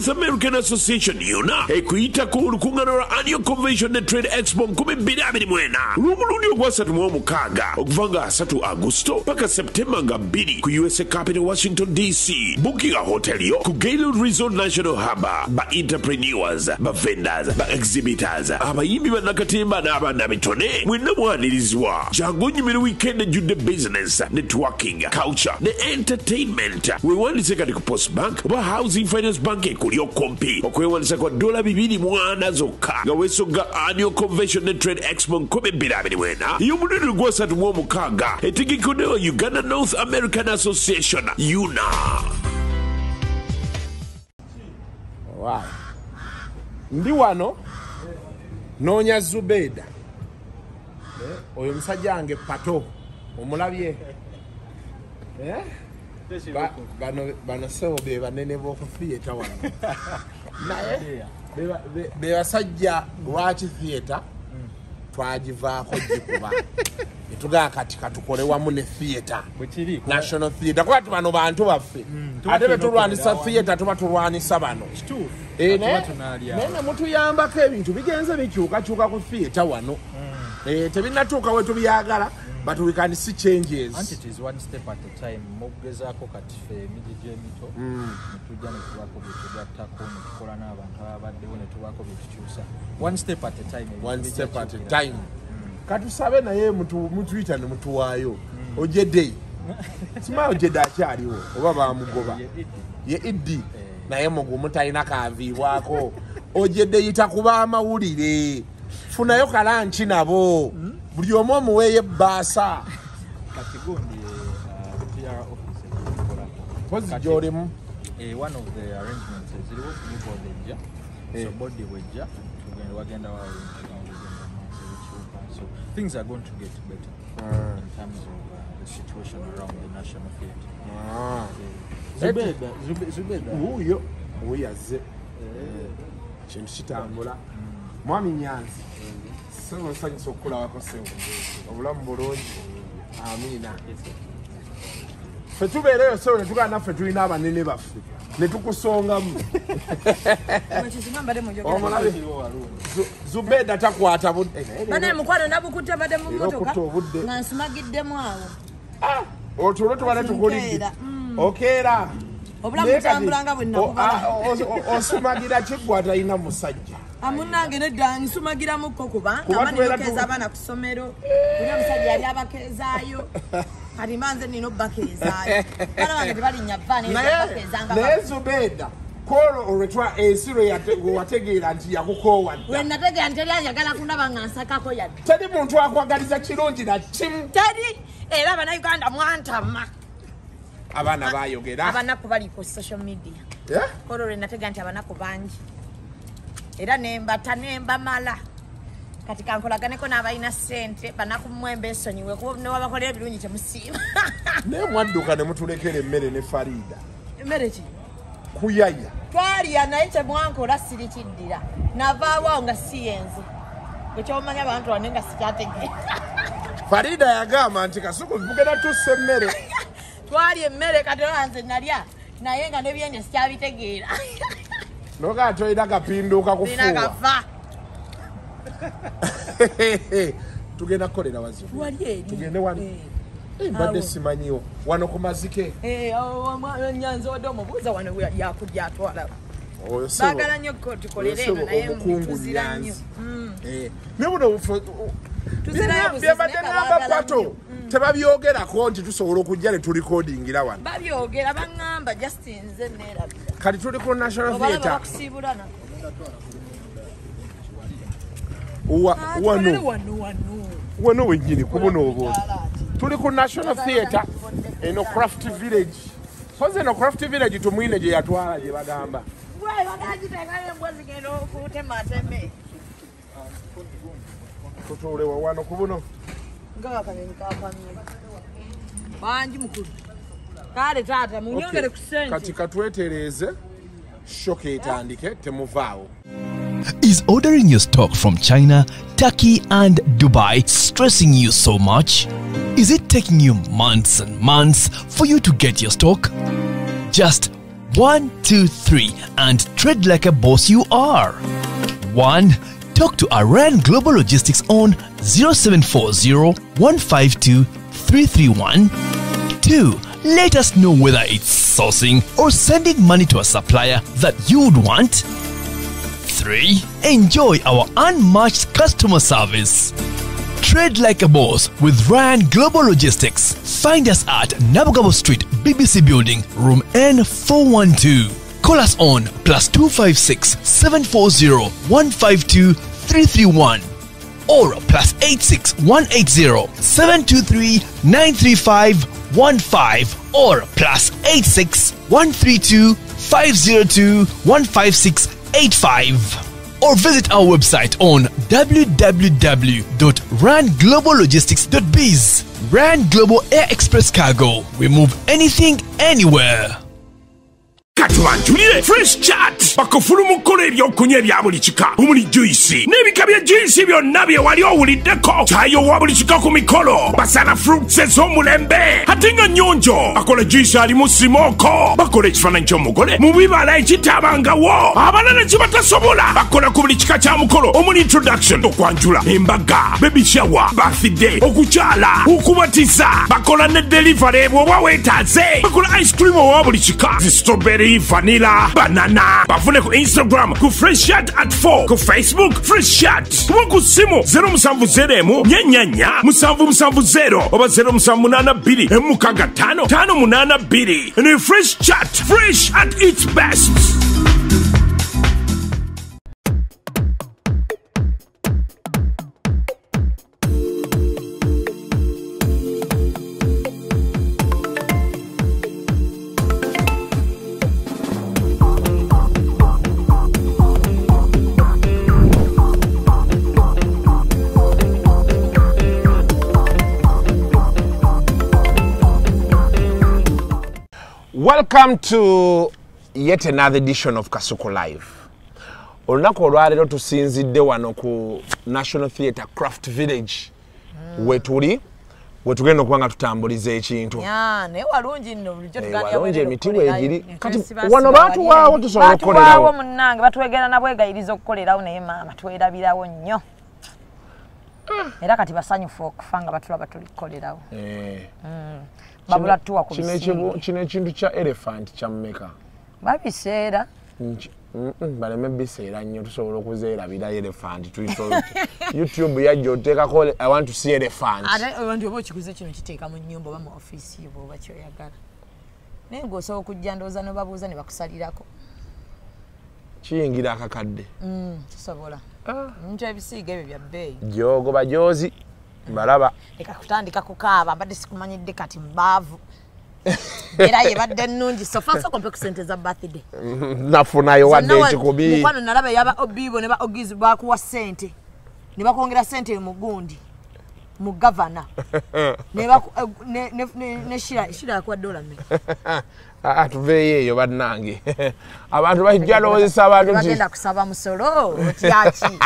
North American Association yona ekuyita ku lukuŋŋaana lwa Annual Convention ne Trade Expo 2024 lw'omulundi ogwasatu mu omukaaga okuva nga 3 Agosto paka Septemba nga 2 ku USA Capital Washington DC. Booking a hotel yo ku Gaylord Resort National Harbour ba entrepreneurs ba vendors ba exhibitors abayimbi bannakatemba n'abannabitone mwenna mwanirizibwa. Jangu nyumire weekend ejjudde business networking culture ne entertainment. Weewandise kati ku Post Bank oba Housing Finance Bank ekuli okumpi. Okwewandisa kwa $240 zokka nga weesogga Annual Convention ne Trade Expo 2024 y'omulundi gw'asatu mu omukaaga etegekeddwa Uganda North American Association UNA. Wow. Ndi wano noonya Zubeda. Oyo musajja wange pato omulabye. Bano sebo be banene b'oku theatre wano. Naye be basajja lwaki theatre twagivaako gikuba. Etugaa kati katukole wamu ne theatre. National Theatre. Kwa bano bantu baffe. Ate be tulwanisa theatre tuba tulwanisa bano. Nene mutuyambako ebintu bigenze bikyukakyuka ku theatre wano. Tebinatuuka we tubyagala. But we can see changes. And it is one step at a time. Mogezako kati fe miji mito. Tujja ne tuwako bitugata kola n'abantu abaddewo ne tuwako bitukyusa. One step at a time. One step at a time. Katusabe naye mutuyita ne mutuwaayo. Ojedde. Sima ojedde akyaliwo oba bamugoba. Ye iddi. Naye mugumu talina kaaviibwako. Ojedde yita kuba amawulire. Funayo kalanchi nabo. Buli omu omuweeyo ebbaasa. Kati gundi PR office pozi gy'olimu. One of the arrangements is ziriwo kuliko lejja. So body wejja tugenda wagenda so things are going to get better in terms of the situation around the national theatre. Zubeda. Uyo yazze. Kintu kitambula. Mwami Nyanzi. Sebo sanyisa okulawako sebo. Obulamu bulungi. Amina. Ffe tubeereyo sebo ne tugaa naffe tulina abanene baffe. Ne tukusongamu. Zubeda takwata budde. Bana mukwano nabukutte badde mu mmotoka. Nga nsumagiddemu awo. Otulo tubale tukulidde. Okeera. Obulamu butambulanga bwe nakubala. Osumagira kiggwata ina musajja. Amunange nedda nsumagira mukko kuba amanekeza abana ku ssomero. Buli omusajja yali abakezaayo. Kati manze nina obbakezaayo. Bana bange tebalinnya vvaana ezabakezanga. Naye Zubeda kolo olwetwa ensiro wategeera nti yakukoowadde. We nategeera nti teri ayagala kundaba nga nsakako yadde. Teri muntu akwagaliza kirungi na kimu. Teri era abanayuganda mwantama. Abana bayogera. Abanaku bali ku social media. Kolo lwe nategeera nti abanaku bangi. Era nemba mala katika nkolaganeko n'abalina ssente banaku mwembe esonyiwe kuba ne wabakolera ebirungi kyemusiima. Naye mwadduka ne mutulekera emmere ne Farida. Emmere ki? Kuyaya. Twalya naye kyemwankola sirikiddira. Navaawo nga siyenze. Ekyomanya abantu wane nga sikyategeera. Farida yagamba nti kasuku tugenda tussa emmere. Twalya emmere kati nze nalya naye nga n'ebyenje sikyabitegeera. Noga toida kapinduka kufuwa. Nina kava. Tugenda kolera wazibu. Wali. Tugende wali. Mbadde simanyiwo. Wano ku mazike. Nyanza wadde omubuuza wano yakujja atwala. Oyo sebo. Baagala nnyo tukolere eno naye tuzira nnyo. Ne buno byabadde n'aba pato. Tebabyogerako nti tusobola okujja ne tulikodingira wano. Babyogera baŋŋamba Justin nze neerabira. Kati tuli ku National Theatre. Wano wenyini kubuno obo. Tuli ku National Theatre eno Craft Village. Koze no Craft Village tumwine gye yatwala gye bagamba. Wai bagagitekayo embwazi gendo okute mateme. Tutulewa wano kubuno. Ngawa kaneni kakwamira. Banji mukulu. Kale tata munyongere ku sente. Kati katwetereze shoke etandike temuvaawo. Is ordering your stock from China, Turkey and Dubai stressing you so much? Is it taking you months and months for you to get your stock? Just 1, 2, 3 and tread like a boss you are. 1. Talk to Iran Global Logistics on 0740 152 331. 2. Let us know whether it's sourcing or sending money to a supplier that you would want. 3. Enjoy our unmatched customer service. Trade like a boss with Ryan Global Logistics. Find us at Nabugabo Street, BBC Building, room N412. Call us on +256 740 152 331 or +86 180 723 935 15 or +86 132 502 156 85. Or visit our website on www.rangloballogistics.biz. Rand Global Air Express Cargo. We move anything, anywhere. Katubanjulire Fresh Chat bakufuluma okukola ebyokunywa ebya buli kika omuli juice n'ebika bya juice byonna bye wali owuliddeko kyayo wa buli kika ku mikolo basala fruits ez'omulembe ate nga nnyonjo bakola juice alimu simoko bakola ekifaananyi ky'omugole mu bibala ekitaabangawo abalala kye batasobola bakola ku buli kika kya mukolo omuli introduction okwanjula embaga baby shower birthday okukyala okubatiza bakola ne delivery bw'oba weetaaze bakola ice cream owa buli kika strawberry vanilla, banana. Bafune ku Instagram ku Fresh Chat at 4. Ku Facebook Fresh Chat. Ku simu 0707 nyanya musanvu 0 oba 0782 5 582. And Fresh Chat, fresh at its best. Welcome to yet another edition of Kasuko Live. Olunaku olwaleero tusinzidde wano ku National Theatre Craft Village wetuli wetugenda okuba nga tutambuliza ekintu. Naye walungi nno bulijjo tuganira walungi emiti weegiri kati wano baatuwaawo tusobola okukolerawo. Baatuwaawo munnange batwegera na bwegayiriza okukolerawo naye maama twerabirawo nnyo. Era kati basanyufu okufa nga batulaba tulikukolerawo. Babula tuwa ku bisinga. Kino ekintu kya elephant kya mmeka? Babiseera. Baleme biseera nnyo tusobola okuzeerabira elephant tuyita YouTube yajja oteekako I want to see elephant. Ate abantu oba okikuze kino kiteeka mu nnyumba oba mu ofiisi yo oba kyoyagala. Naye ng'osobola okujja ndowooza ne babuuza ne bakusalirako. Kiyingira akakadde. Tusobola. Nti ebisiiga ebyo bya bbeeyi. Jogo bajozi. Balaba. Eka kutandika kukaaba mbadde sikumanyidde kati mbaavu. Era yebadde nnungi sofa kompe ku ssente za birthday. Nafunayo wadde ekikubi. Mukwano nalaba yaba obibo ne ba ogizi bakuwa ssente. Ne bakwongera ssente mu gundi. Mu governor. Ne shira yakuwa $1 mmeka. Tuveeyo eyo bannange. Abantu bajja lowoozesa abantu nti bagenda kusaba musolo otyaki.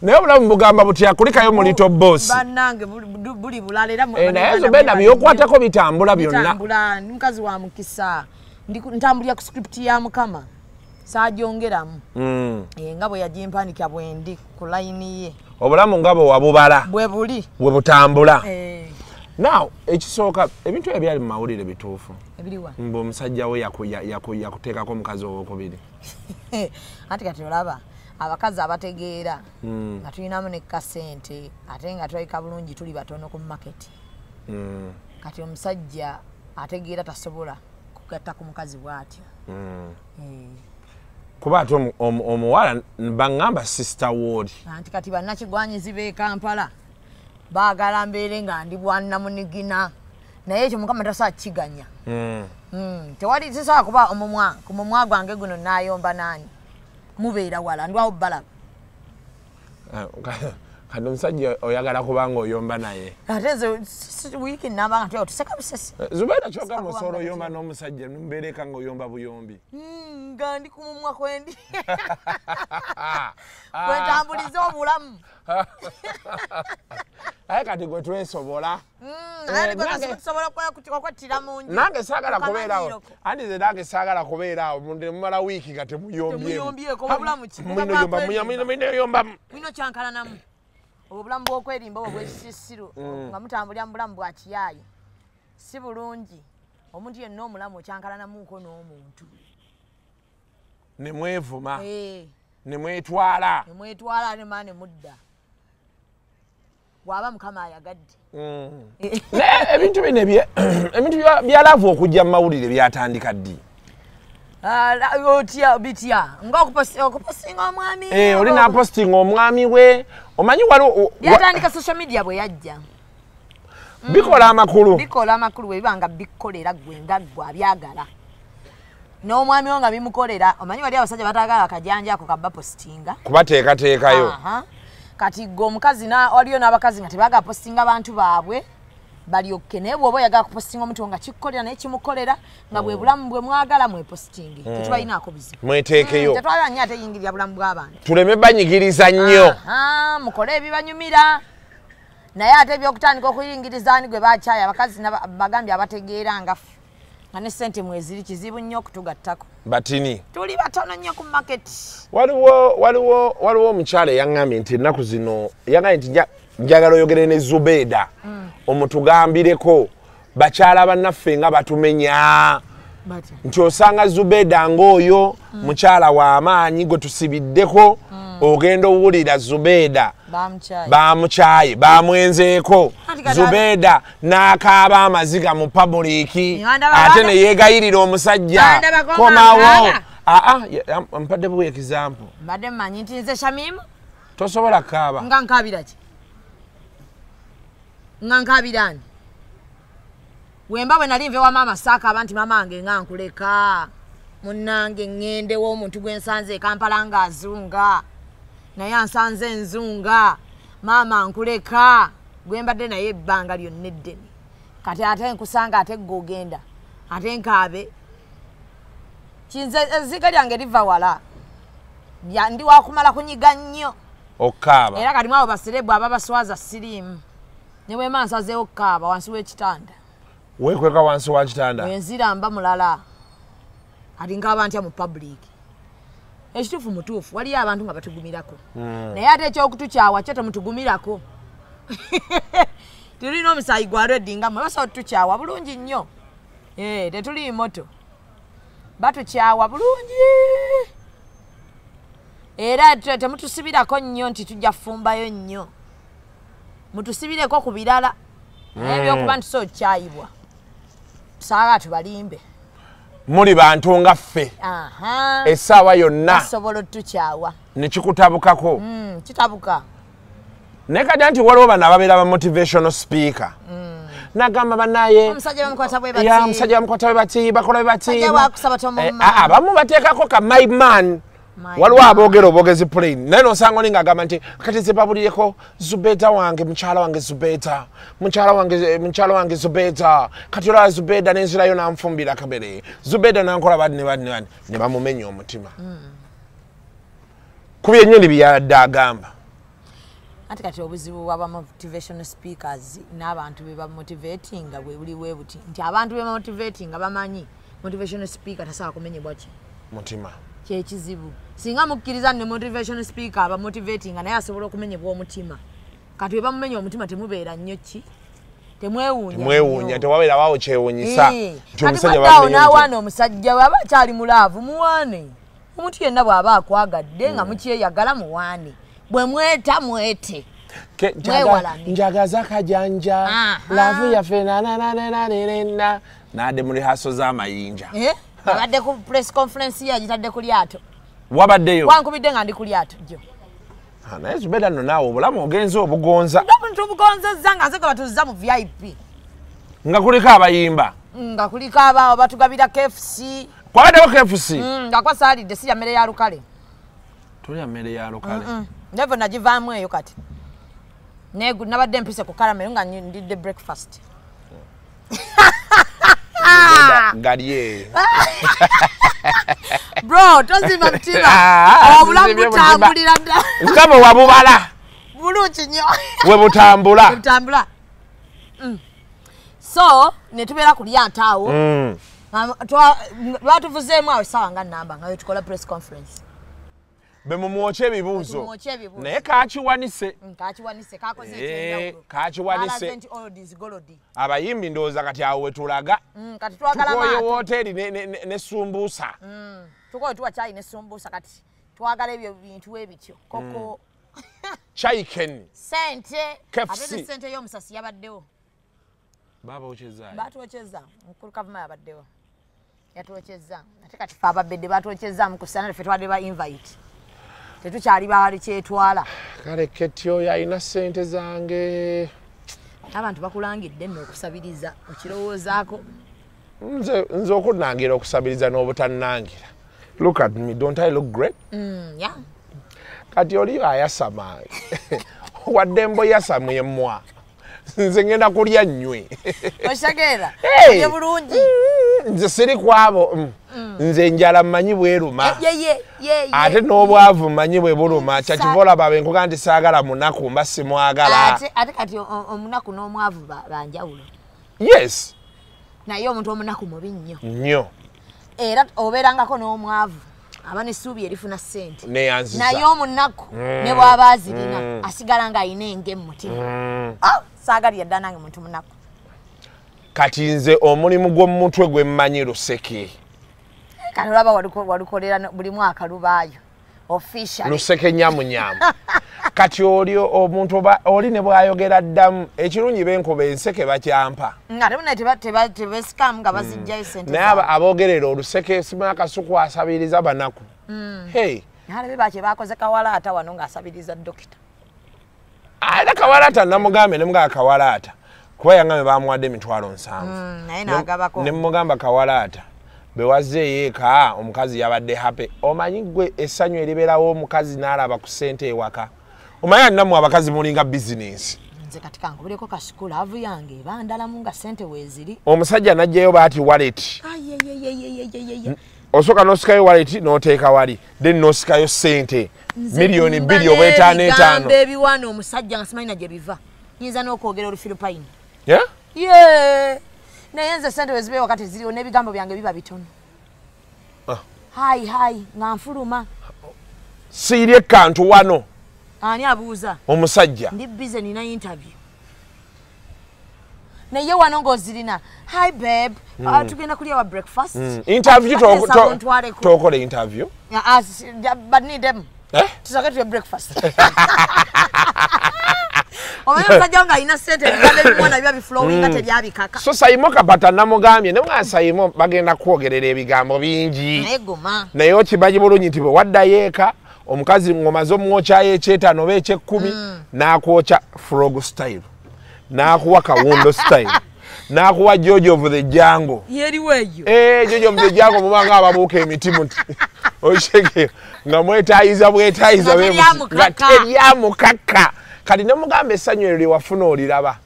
Naye obulamu bugamba butya kulikayo mu Little Boss. Bannange buli bulala era naye Zubeda byokwatako bitambula byonna. Bitambula mukazi wa mukisa. Ntambulira ku script ya Mukama. Saajongeramu. Nga bwe yagimpanika bwendi ku line ye. Obulamu ngabo wabubala. Bwe buli. Bwe butambula. Now, ekisooka ebintu ebyali mu mawulire bituufu. Ebiriwa. Mbu omusajja we yakuteekako omukazi owokubiri. Ati kati olaba abakazi abategeera nga tulinamu ne kasente ate nga twalika bulungi tuli batono ku market. Kati omusajja ategeera tasobola kugatta ku mukazi bw'atyo. Kuba ate omuwala baŋŋamba sister ward. Anti kati bannakigwanyizi b'e Kampala baagala mbeere nga ndi bwannamunigina naye ekyo Mukama tasobola kukiganya. Tewali kisobola kuba ku mumwa gwange guno naayomba naani mubeera wala ndwawo balaba. Kati omusajja oyagala kubanga oyomba naye. Ate nze wiiki namba nga tuseka busesi. Zubeda kyoga musoolo oyomba n'omusajja mbeereka nga oyomba buyombi. Nga ndi ku mumwa kwendi. Kwentambuliza obulamu. aye kati gwe twesobola nange saagala kubeerawo andi ze nange saagala kubeerawo mumala wiiki nga temuyombyeko kyankalanamu obulamu bw'okwerimba obwo bwekisissiru nga mutambulira mu bulamu bwa kiyaayi si bulungi omuntu yenna omulamu okyankalanamuuko n'omuntu nemwevuma nemwetwala ne mudda bw'aba mukama ayagadde ebintu bino ebintu byalaavu okujja mu mawulire byatandika ddi bitya ng'okupostinga omwami oli n'apostinga omwami we omanyi waliwo byatandika social media bwe yajja bikola amakulu bwe biba nga bikolera gwe nga gwe abyagala n'omwami wo nga bimukolera omanyi wali abasajja bataagala akajanja ako kabapostinga kubateekateekayo kati gwe omukazi waliyo n'abakazi nga tebaaga postinga abantu baabwe balyokke naye bw'oba oyagala kupostinga omuntu nga kikukolera naye kimukolera nga bwe bulamu bwe mwagala mwepostingi tetwalinaako bizibu mweteekeyo tetwala nnyo ate yingirira bulamu bw'abantu tuleme banyigiriza nnyo mukole ebibanyumira naye ate ebyokutandika okuyingirizaani gwe bakyaya abakazi bagambye abategeera nga nga ne ssente mweziri kizibu nnyo okutugattako batini tuli batono nnyo ku maketi waliwo omukyala eyaŋŋambye nti ennaku zino yagambye nti njagala oyogere ne Zubeda omutugambireko bakyala bannaffe nga batumenya nti osanga Zubeda ng'oyo mukyala w'amaanyi gwe tusibiddeko ogenda owulira Zubeda bamukyaye bamwenzeeko Zubeda n'akaaba amaziga mu publiki ate ne yeegayirira omusajja komawo mpadde buwa example mbadde mmanyi nti nze Shamim tosobola kaaba nga nkaabira ki nga nkaabirani wemba bwe nali nve wa maama saakaaba nti maama wange nga nkuleka munnange ŋŋendewo omuntu gwe nsanze Kampala nga azunga naye ansanze enzunga maama nkuleka gwe mbadde naye ebbanga lyonna eddene kati ate nkusanga ate gogenda ate nkaabe kinze ezziga lyange liva wala ndi wakumala kunyiga nnyo okaaba era kati mwabo baserebu aba baswaza siriimu ne bwema nsazeewo okukaaba wansi w'ekitanda weekweka wansi wa kitanda wenziramba mulala kati nkaaba ntya mu public ekituufu mutuufu waliyo abantu nga batugumirako naye ate ekyokutukyawa kyo temutugumirako tulina omusaayi gwa redi nga mwe basobola tutukyawa bulungi nnyo tetuli moto batukyawa bulungi era temutusibirako nnyo nti tujja fumbayo nnyo mutusibireko ku birala naye ebyokuba nti sokyayibwa tusaaga tubalimbe muli bantu nga ffe essaawa yonna asobola otutukyawa ne kikutabukako kitabuka naye kati nti waliwo bano ababeera ba motivational speaker nagamba banaye omusajja bamukwata bwe bati bakola bwe bati abamu bateekako ka my man waliwo aboogera obwogezi plain naye nosanga oli ng'agamba nti kati zebabulireko Zubeda wange mukyala wange Zubeda mukyala wange Zubeda kati olaba Zubeda n'enzirayo n'anfumbira kabere Zubeda n'ankola badi ne bamumenya omutima kuba ennyoni byadde agamba anti kati obuzibu bwaba motivational speakers n'abantu be bamotivatinga bwe buli bwe buti nti abantu be bamotivatinga bamanyi motivational speaker tasobola kumenyebwa ki mutima kyekizibu singa mukkiriza ne motivational speaker aba motivating naye asobola okumenyebwa omutima kati weba mumenya omutima temubeera nnyo ki temwewuunya tewabeera waawo kyewuunyisa nti omusajja bamenya n'awaana omusajja we aba akyali mulaavu muwaane omuntu yenna bw'aba akwagadde nga mukyeyagala muwaane bwe mweta mwete njagaza akajanja laavu yaffe nanananananena naadde mu lihaso z'amayinja abadde ku press conference yagitadde ku lyato wabaddeyo wankubidde nga ndi ku lyato jjo naye Zubeda nno naawe obulamu ogenza obugonza tubugonzezza nga nze gwe batuzza mu VIP nga kuliko abayimba nga kuliko abaawo batugabira KFC kwabaddewo KFC nga kwasaalidde si ya mmere ya lukale tulya mmere ya lukale nevo nagivaamu eyo kati nabadde mpise ku karamero nga ndidde breakfast Galye bro tozima mutima obulamu butambulira dda nkabo wabubala bulungi nnyo we butambula butambula so ne tubeera ku lyataawo batuvuzeemu awo essaawa nga nnamba nga tukola press conference be mumwocha ebibuuzo naye kakiwanise kakiwanise abayimbi ndowooza kati awo wetulaga tukoye wooteri ne sumbuusa tukoye tuwa caayi ne sumbuusa kati twagala ebyo bintu ebityo koko chaiken sente ate sente y'omusasi yabaddewo batwokyeza mukulu kavuma yabaddewo yatwokyeza ate kati fe ababedde batwokyeza mukusana ffe twadde ba invite tetukyali baali kyetwala kale ketyo yalina sente zange abantu bakulangidde nno okusabiriza okirowoozaako nze okunangira okusabiriza n'obutannangira look at me, don't I look great? Yeah. Kati oli ayasama wadde mbo yasamu yemmwa nze ngenda kulya nnywe oshagera ye bulungi nze siri kwabo nze njala mmanyi bweruma ate n'obwavu mmanyi bwe buluma kyakivola babe nkuga nti saagala munaku mba simwagala ate kati omunaku n'omwavu banjawulo yes naye omuntu omunaku mubi nnyo era obeerangako n'omwavu aba n'essuubi erifuna ssente neyanziza naye omunaku ne bw'aba azirina asigala ng'ayina enge mu mutima saagalira ddala nange muntu munaku kati nze omulimu gw'omutwe gwe mmanyi luseke kati olaba walukolera buli mwaka lubaayo official luseke nyamunyamu kati oli omuntu oli ne bw'ayogera ddamu ekirungi b'enkuba enseke bakyampa ate bonna tebesikamu nga bazijjayo sente naye aboogerera oluseke simanya kasuku asabiriza banaku nalabe bakye bakoze kawalaata wano ng'asabiriza dokita era kawalaata namugambe ne mugaa kawalaata kuba yangambe bamuwadde emitwalo 7 ne mugamba kawalaata bewazze eka omukazi yabadde happy omanyi gwe essanyu eribeerawo omukazi n'alaba ku ssente ewaka omanyi nammwe abakazi mulinga bizinesi nze kati kankubireko kasukulu avu yange bandalamu nga ssente weeziri omusajja n'ajjayo baati wallet osooka n'osikayo wallet n'oteeka wali then n'osikayo ssente miliyoni 2 oba 5 ebiwaana omusajja nga simanyi na gye biva nyinza n'okwogera olufiripayini naye nze sente wezibeewo wakati ziriwo n'ebigambo byange biba bitono hayi nga nfuluma siirye kantu wano ani abuuza omusajja ndi bize nina interview naye wano ng'ozirina hi babe tugenda kulya wa breakfast interview tokole interview but need them tusake tuye breakfast omanyi omusajja nga alina ssente ebigambo ebimwana biba biflowinga tebyabikaka so sayimo kapata namugambye ne mwana sayimo bagenda kwogerera ebigambo bingi naye okimanyi bulungi nti bwe waddayo eka omukazi ng'omaze omwokyayo eky'etaano oba eky'ekkumi n'akwokya frog style n'akuwa kawundo style n'akuwa George of the Jungle George of the Jungle mubanga ababuuka emitimu oshege nga mwetaayiza nga teryamukaka kati nemugamba essanyu eryo lyewafuna oliraba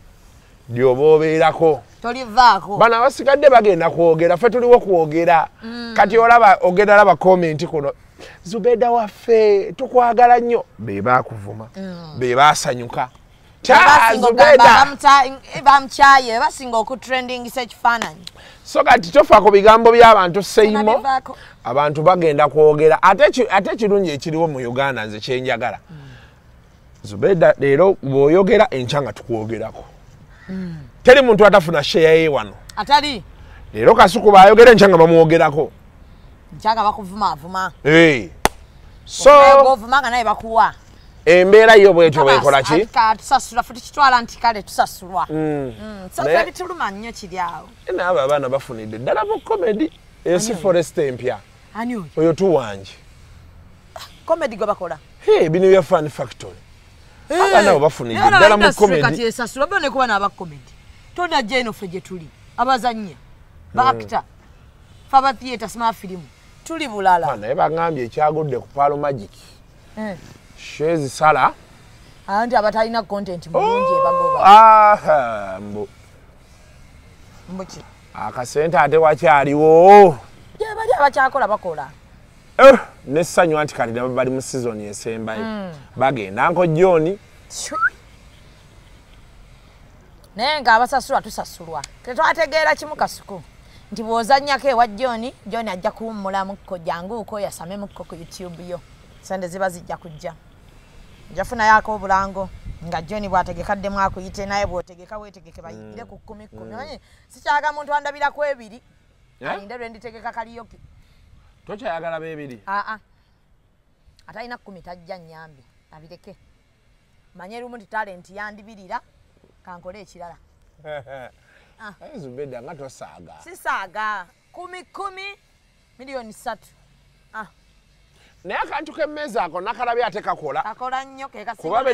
lyoba obeerako tolivaako bano abasigadde bagenda kwogera ffe tuliwo kwogera kati olaba ogenda laba komenti kuno Zubeda waffe tukwagala nnyo be baakuvuma be baasanyuka Zubeda bamukyaye basinga okutrendingisa ekifaananyi so kati tofaako bigambo by'abantu seimo abantu bagenda kwogera ate ekirungi ekiriwo mu Uganda nze kyenjagala Zubeda leero bw'oyogera enkya nga tukwogerako teri muntu atafuna sheya ye wano atali leero kasuku baayogera enkya nga bamwogerako nkyanga bakuvumaavuma so govumanga naye bakuwa embeera yo bwetyo bwekola ki tusasula fe tukitwala nti kale tusasulwa sofe bituluma nnyo kiri awo naabo abaana bafunidde ddala mu komedi ensi forest empya ani oyo tuwanje komedi gwe bakola bino bya fan factory abaana abo bafunidde ddala mu komedi kati esasula bo ne kuba n'abakomedi tonajja eno ffe gye tuli abazannya baakita fe aba theatre sima firimu tuli bulala naye bagambye ekyagudde ku Palo Magic shezi sala anti abatalina content mulungi ebagoba mbuki akasente ate wakyaliwo bali abakyakola bakola nessanyu anti kati bali mu season esembayo bagenda Uncle John naye ng'abasasulwa tusasulwa tetwategeera kimu kasuku nti bw'ozannyako ewa John ajja kuwummulamuko janguuko yasamemukko ku YouTube yo sente ziba zijja kujja njafunayo ak'obulango nga John bw'ategekadde akuyite naye bw'otegeka weetegeke bayigire ku 10 manyi sikyaga muntu andabirako ebiri alinde lwe nditegeka kaliyoki tokyayagala beebiri atalina 10 tajja nnyambi abireke manye lumu nti talenti yandibirira kankole ekirala Zubeda nga tosaaga sisaaga 10 miliyoni 3 naye akantu k'emmeeza ako nakalabye ate kakola nnyo kuba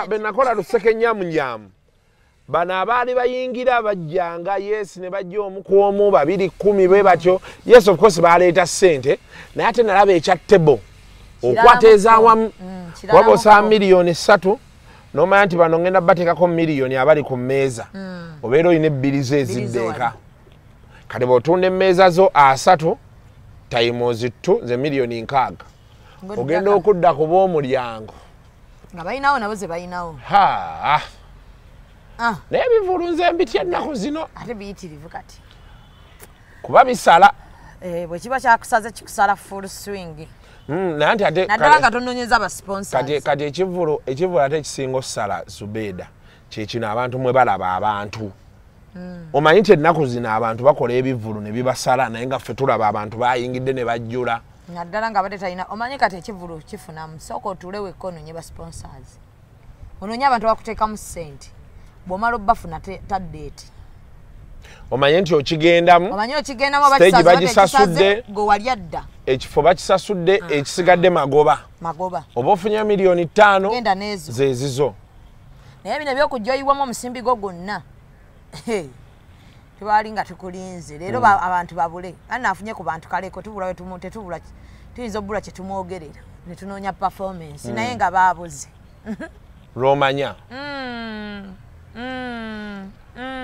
benakola lusekenyamunyamu bano abaali bayingira bajjanga yes ne bajja omu ku omu 2 10 bwe batyo yes of course baleeta ssente naye ate nalaba ekya tebo okwata ezaawamu waba osaba miliyoni 3 nomanya nti bano ngenda bateekako miliyoni abali ku mmeeza obeera olina ebbirizo eziddeeka kati bw'otunda emmeeza zo 3 times 2 nze miliyoni 6 ogenda okudda ku b'omulyango nga balinawo nabo ze balinawo naye bivulu nze mbitya ennaku zino ate biyitirivu kati kuba bisala bwe kiba kyakusaze kikusala full swing naddala nga tononyeza basponsors kati ekivulu ate ekisinga okusala Zubeda kyekino abantu mwe balaba abantu omanyi nti ennaku zino abantu bakola ebivulu ne bibasala naye nga ffe tulaba abantu bayingidde ne bajjula naddala nga bate talina omanyi kati ekivulu kifunamu sooka otuule wekka ononye basponsors ononye abantu bakuteekamu ssente bw'omala obbafuna taddeeti omanye nti okigendamu stage bagisasudde gwewali adda ekifo bakisasudde ekisigadde magoba oba ofunye miliyoni 5 zezizo naye bino ebyokujjoyibwamu omusimbi gwo gwonna tebali nga tukulinze leero abantu babule anaafunye ku bantu kaleko tubula tetubula tuyinza obbula kye tumwogerera ne tunoonya performance naye nga baabuze lwomanya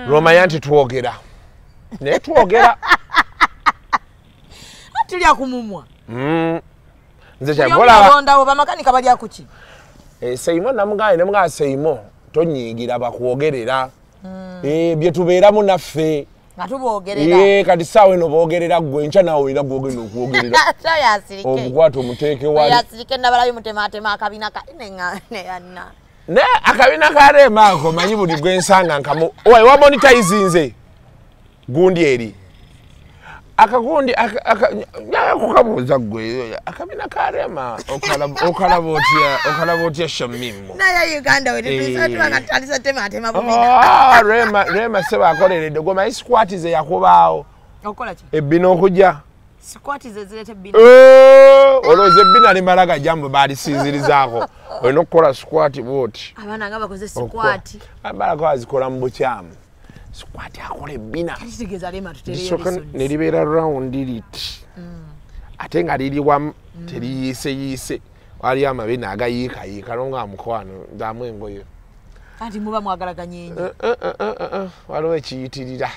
lwomanya nti twogera naye twogera tulya ku mumwa nze kyagolaondawo bamakanika balya kuki seimo namugaye ne mga seimo tonyiigira bakwogerera bye tubeeramu naffe nga tuboogerera kati saawe no boogerera gwe nkya naawe olina gwogenda okwogerera obukwata omuteeke wayasirike nabalayo mutemaatema akabina kaneyanna ne akabina kareema ako manyi buli gwensanga nkamu owaye wamonitizinze gundi eri akagundi kukabuuza gwe akabina kareema okalaba otya Shamim naye Uganda wetetulisa temaatema bubina Rema seba akoleredde gwe mayi sikwati ze yakubaawo ebbina okujja olowooza ebbina limala gajambu baalisinzirizaako olina okukola sikwati bwoti abalako azikola mu bukyamu sikwati akola ebbina ne libeera rawundi liti ate nga liri wamu teriyiiseyiise waliyo amabina agayiikayiika nonga mukwano nzaamu engoye anti muba mwagalaganye nnyo waliwo ekiyitirira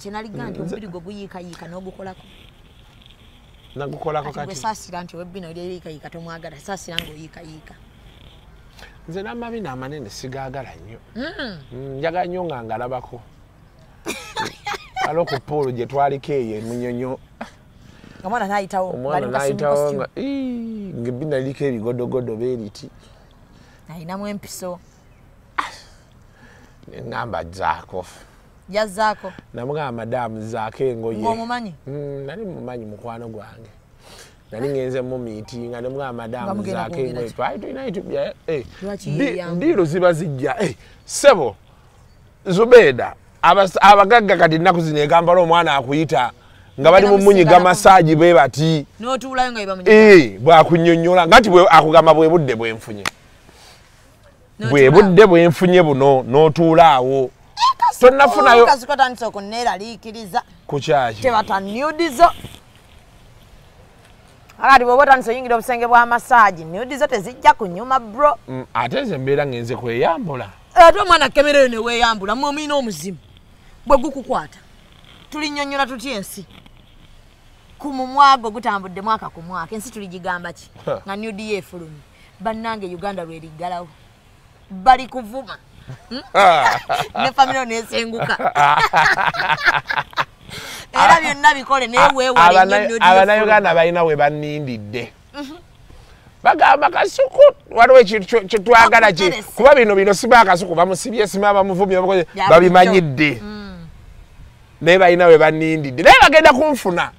kyenaliga nti omubiri gwe guyiikayiika n'ogukolako nagukolako kati saasira nti webbina olyeyiikayiika tomwagala saasira ng'oyiikayiika nze n'amabina amanene sigaagala nnyo njagala nnyo nga ngalabako waliwo ku poolo gye twaliko eyo emunyonyo omwana nayitawo ngaebbina liriko ebigodogodo beeriti ayinamu empiso neŋŋamba zaako yazzaako namugamba madamu zaako engoye ng'omumanyi nali mumanyi mukwano gwange nali ngenze mu miitinga nemugamba madamu zaako engoye twali tulinayo tubya ndiiro ziba zijja ssebo Zubeda abagagga kati nnaku zino egambala omwana akuyita nga bali mu munyiga masaaji bwe bati n'otuulayo nga bebamunyiga bwakunnyonnyola nga nti akugamba bwe budde bwenfunye bwe budde bwenfunye buno n'otuulaawo tonnafunayo kasukotandisa okunneeraliikiriza kukyaki tebatanudizo akati bwoba otandisa oyingira obusenge bw'amasaaji nudizo tezijja kunyuma bro ate nze mbeera ngenze kweyambula ate omwana kemereyo neweeyambula mwomina omuzimu bwe gukukwata tulinnyonnyola tutya ensi ku mumwago gutambudde mwaka ku mwaka ensi tuligigamba ki nga new day efulumi bannange Uganda lwe liggalawo bali kuvuma ne family nesenguka era byonna bikole neweewale abanayuganda balina we bannindidde bagamba kasuku waliwo ekintu kyetwagala ki kuba bino siba akasuku bamusibye sima bamuvumye babimanyidde naye balina we bannindidde naye bagenda kunfuna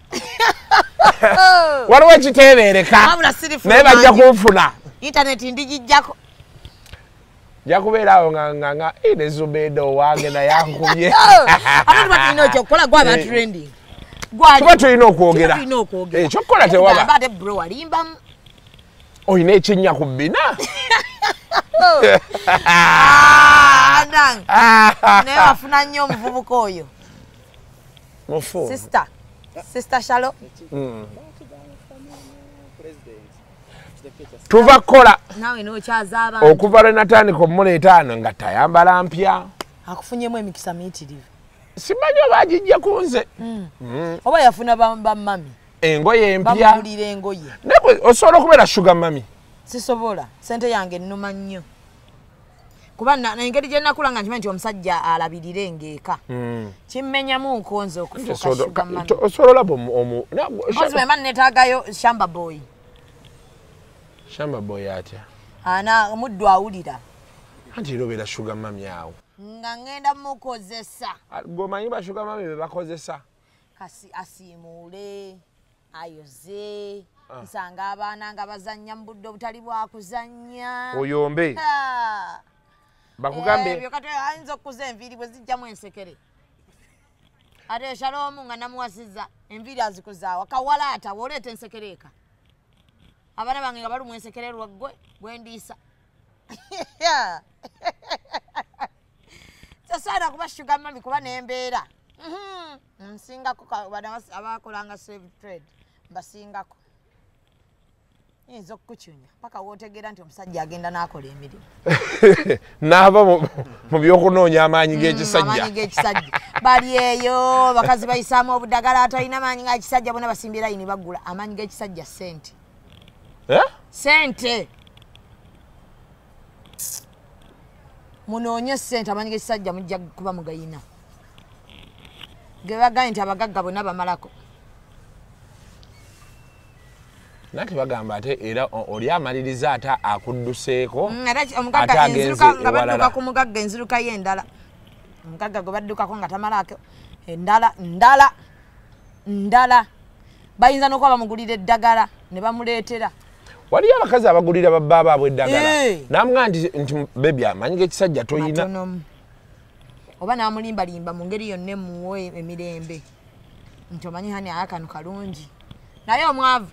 waliwo ekiteebereka naye bajja kunfuna internet ndigijjako jakubeera awo nga ne Zubeda owange naye yankubye abantu batalina ekyokukola gwaba trending tuba tulina okwogera ekyokukola tewaba ate bro walimbamu oyina ekinnya ku bbina naye wafuna nnyo omuvubuka oyo mufu sister Shalo tuva kukola nawe n'okyaza abantu okuva lwe natandika omuleetaano nga tayambala mpya akufunyemu emikisa miyitirivu simanyi oba agijja ku nze oba yafuna bamami engoye empya bamugulira engoye osobola okubeera sugar mami sisobola sente yange nnuma nnyo kuba engeri gye nakula nga nkimanyi nti omusajja alabirira engeeka kimmenyamu nkonze okufuuka sugar mami osobola olaba mpozi bwe mani neetaagayo shamba boy atya ana muddu awulira anti era obeera sugar mami awo nga ngenda mukozesa gomanyi ba sugar mami be bakozesa kasi asiimuule ayoze nsanga abaana nga bazannya mu budde obutali bwakuzannya oyombe bakugambe ebyo kati ayinza okukuza enviiri bwe zijjamu ensekere ate Shalom nga namuwasiza enviiri azikuzaawa kawalaata woleeta ensekere eka abaana bange nga balumu ensekere lwaggwe bwendiisa sasaana kuba sugar mami kuba nembeera nsingako abakolanga save trade mbasingako yinza okukukyunya paka wootegeera nti omusajja agenda n'akola emirimu n'ava mu byokunoonya amaanyi g'ekisajja bali eyo bakazi bayisaamu obudagala atalina maanyi g'ekisajja bona basimbye layini bagula amaanyi g'ekisajja sente munoonye sente amaanyi g'ekisajja mujja kuba mugayina ge bagambye nti abagagga bonna bamalako nati bagamba ate era oli amaliriza ate akudduseeko nga badduka ku mugagga enziruka ye endala omugagga gwe baddukako nga tamalako ndala bayinza n'okuba bamugulira eddagala ne bamuleetera waliyo abakazi abagulira babba baabwe eddagala namugaa nti bebi amanyi g'ekisajja toyina oba n'amulimbalimba mu ngeri yonna emuwe emirembe nti omanyi hani ayakano kalungi naye omwavu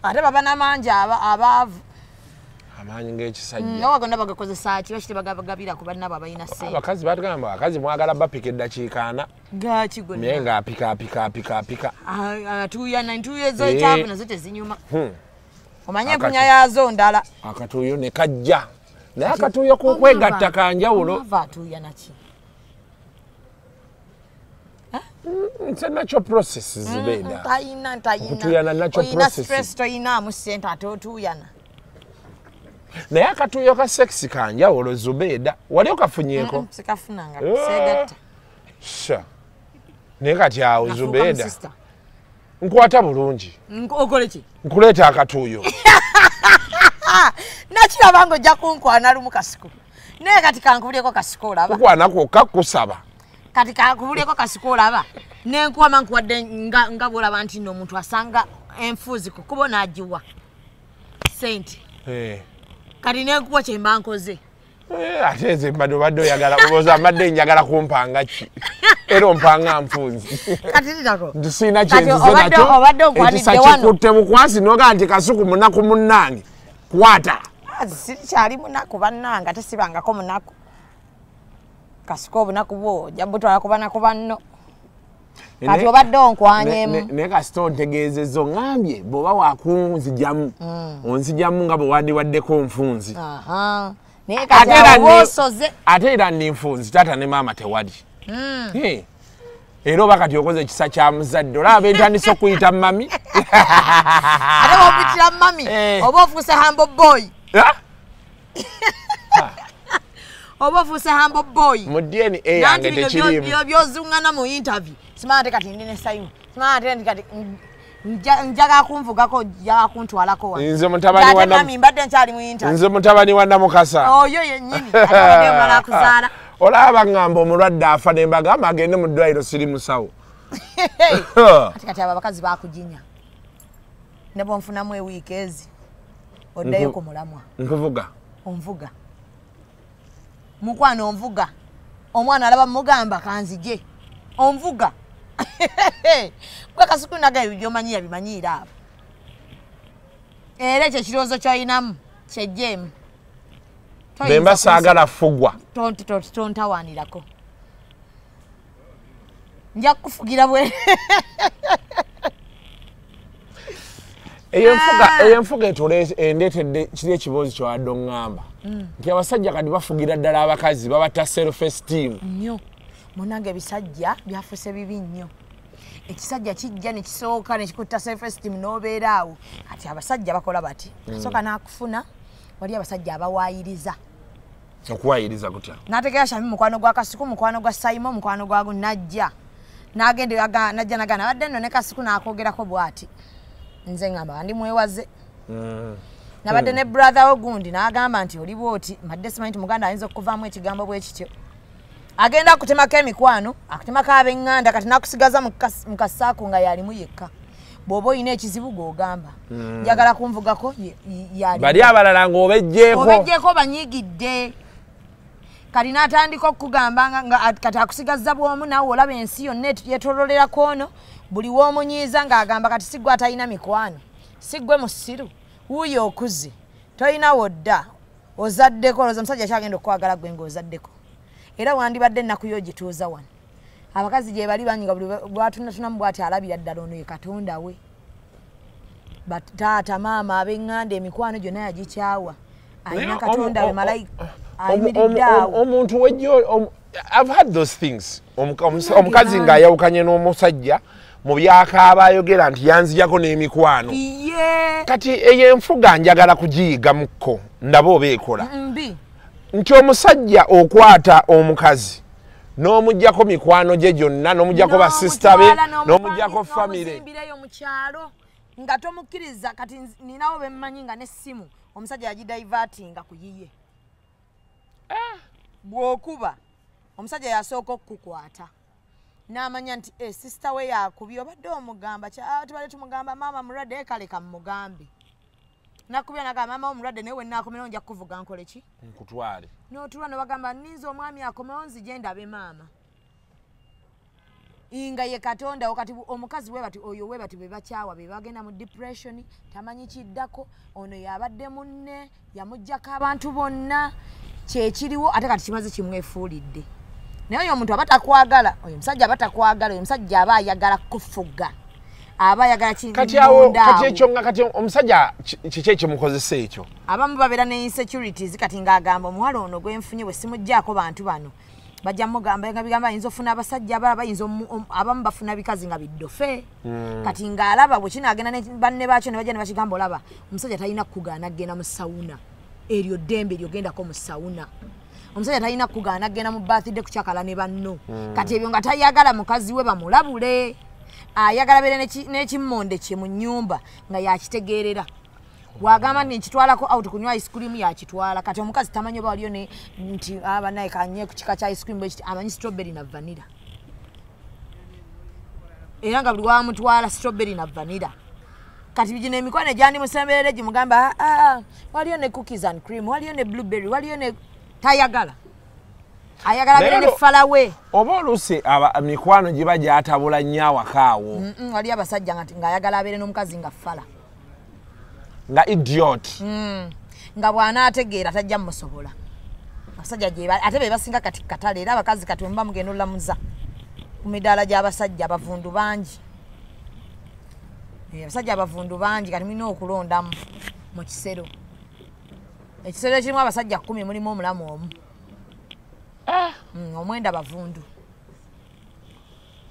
ate baba n'amangi abaavu amaanyi g'ekisajja oba gonna bagakozesa ki bakite bagabira ku bannabo abalina ssente abakazi batugamba abakazi mwagala bapika eddakiika 4 gaki gonna naye ng'apika atuuyana entuuyo ez'ekyavu nazo tezinyuma omanye empunya yaazo ndala akatuuyo ne kajja naye akatuuyo kukwegatta kanjawulo atuuyana ki It's a natural process, Zubeda. Tayina. Oyina stress toyinaamu ssente ate otuuyana. Naye akatuuyo ka sexy kanjawulo Zubeda. Wali okafunyeeko? Sikafunanga. Segatta. Sha. Naye kati awo Zubeda. Nkwata bulungi. Okole ki? Nkuleeta akatuuyo. Nakiraba ng'ojja kunkwana lumu kasiku. Naye kati kankubulyeko kasiku olaba. Kukwana kwokka kusaba. Kati kakubulyeko kasiku olaba. Nenkuwama nkuwadde nga bw'olaba nti nno omuntu asanga enfuuzi ku kubo n'agiwa sente. Kati nenkuwa kye mba nkoze. Ate nze mbadde oyagala oboza mbadde njagala kumpanga ki? Era ompanga nfunzi. Kati litako. Sina kyenzize nakyo. Obadde onkwanidde wano. Ekikutte mukwasi noga nti kasuku munaku munnange. Kwata. Sirikyali munaku bannange ate sibangako munaku. Kasuku obunaku bwo jabutwala kubanaku banno. Kati obadde onkwanyemu. Ne kasita ontegeezezo ngambye bw'oba waakunzijamu. Onzijamu nga bwe waddewaddeko nfunzi. Naye kati awo osoze. Ate era ndi nfunzi taata ne maama tewali. era oba kati okoze ekisa kya muzadde olaba entandisa okuyita mami ate wopitira mami oba ofuuse humble boy oba ofuuse humble boy mu DNA yange tekirimu byozungana mu interview simate kati ndine sayimu simate kati njaga kunvugako njaga kuntwalako wa nze mutabani wa mami mbadde nkyali mu interview nze mutabani wa Namukasa oyo yennyini ate mala kuzaala olaba ngamba omulwadde afa ne mbagamba agende mu ddwaliro siri musawo kati abo abakazi bakujinya ne bwonfunamu ewiiki ezi oddayo ku mulamwa nkuvuga onvuga mukwano onvuga omwana alaba mugamba kanzije onvuga gwe Kasuku naga ebyomanyiira bimanyiira abo era ekyo kirowoozo ky'olinamu kyejjeemu bemba saagala fugwa tontawaanirako nja kufugira bwe eyo enfuga endeetedde kiri ekiboozi kyowadde oŋŋamba nti abasajja kati bafugira ddala abakazi babata self esteem nnyo munange ebisajja byafuuse bibi nnyo ekisajja kijja ne kisooka ne kikutta self esteem n'obeera awo kati abasajja bakola bati kasooka n'akufuna wali abasajja abawaayiriza okuwaayiriza kutya n'ategeera Shamim mukwano gwa Kasuku mukwano gwa Simon mukwano gwago najja n'agenda najja nagana badde nno ne Kasuku n'akwogerako bw'ati nze ngamba ndi mwewaze nabadde ne brother ogundi n'agamba nti oli bwoti madde simanyi nti muganda ayinza okuvaamu ekigambo bwe kityo agenda akutemako emikwano akutemako ab'eŋŋanda kati n'akusigaza mu kasaaku nga yalimu yekka bw'oba oyina ekizibu gw'ogamba njagala kunvugako bali abalala ng'obejjeeko banyiigidde kati n'atandika okugamba nga kati akusigazza bw'omu nawe olaba ensi yonna yetololerako ono buli w'omunyiiza ng'agamba kati siggwe atalina mikwano siggwe musiru wuuyo okuze tolina wodda ozaddeko olowooza omusajja kyagenda okwagala gwe ng'ozaddeko era wandibadde ennaku yo gituuza wano abakazi gye bali banyiga buli bwatunatunamu bw'ati alabira ddala ono ye Katonda we taata maama ab'eŋŋanda emikwano gyonna yagikyawa alina Katonda we malayika ayimiridde awo omuntu wejjo I've had those things omukazi ng'ayawukanye n'omusajja mu byakaaba ayogera nti yanzijako n'emikwano kati eyo enfuga njagala kugiyigamukko ndaba oba ekola nti omusajja okwata omukazi n'omuggyako mikwano gye gyonna n'omuggyako basisita be n'omuggyako famire nga tomukkiriza kati ninawo bemmanyi nga n'essimu omusajja yagidivatinga ku yiye bw'okuba omusajja yasooka okukukwata n'amanya nti sisita we yakubye obadde omugamba tubadde tumugamba maama mulwadde kaleka mmugambe nakubya nagamba maama omulwadde naye wenaakomewo nja kukuvuga nkole ki nkutwale n'otulwa nebagamba nninza omwami akomewo nzije ndabe maama inga ye Katonda wakati omukazi we bati oyo we bati be bakyawa be bagenda mu depression tamanyi kiddako ono yabadde munne yamujjako abantu bonna kyekiriwo ate kati kimaze kimwefuulidde naye oyo omuntu abatakwagala oyo musajja abatakwagala oyo musajja aba ayagala kufuga aba ayagala kati ekyo nga kati omusajja kiki ekimukozesa ekyo abamu babeera ne insecurities kati ng'agamba omuwala ono gwenfunye bwe simuggyako bantu bano bajja mugamba nga bigamba ayinza ofuna abasajja abalala bayinza abamu bafuna bikazi nga biddofe kati ng'alaba bwe kino agenda ne banne baakyo ne bajja ne bakigamba olaba omusajja talina kugaana agenda mu sawuna eryo ddembe eryogendako mu sawuna omusajja talina kugaana agenda mu birthday kukyakala ne banno kati ebyo nga tayagala mukazi we bamulabule ayagala beere n'ekimmonde kye mu nnyumba nga yakitegeerera wagamba nti nkitwalako out kunywa ice cream yakitwala kati omukazi tamanyi oba waliyo nti abanaye kanye ku kika kya ice cream bwekiti amanyi strawberry na vanilla era nga buli wamutwala strawberry na vanilla kati bigino emikono egyandi musemberere gimugamba waliyo ne cookies and cream waliyo ne blueberry waliyo ne tayagala ayagala bere ne falawe oba oluusi mikwano giba gyatabula nnyo awakaawo waliyo abasajja ng'ayagala abeere n'omukazi nga fala nga idiot nga bw'anaategeera tajja mmusobola abasajja gye ate be basinga kati katale era abakazi kati mba mugenda olamuza ku midaala gy'abasajja abavundu bangi abasajja abavundu bangi kati mulina okulondamu mu kisero ekisero ekirimu abasajja 10 mulimu omulamu omu omwenda bavundu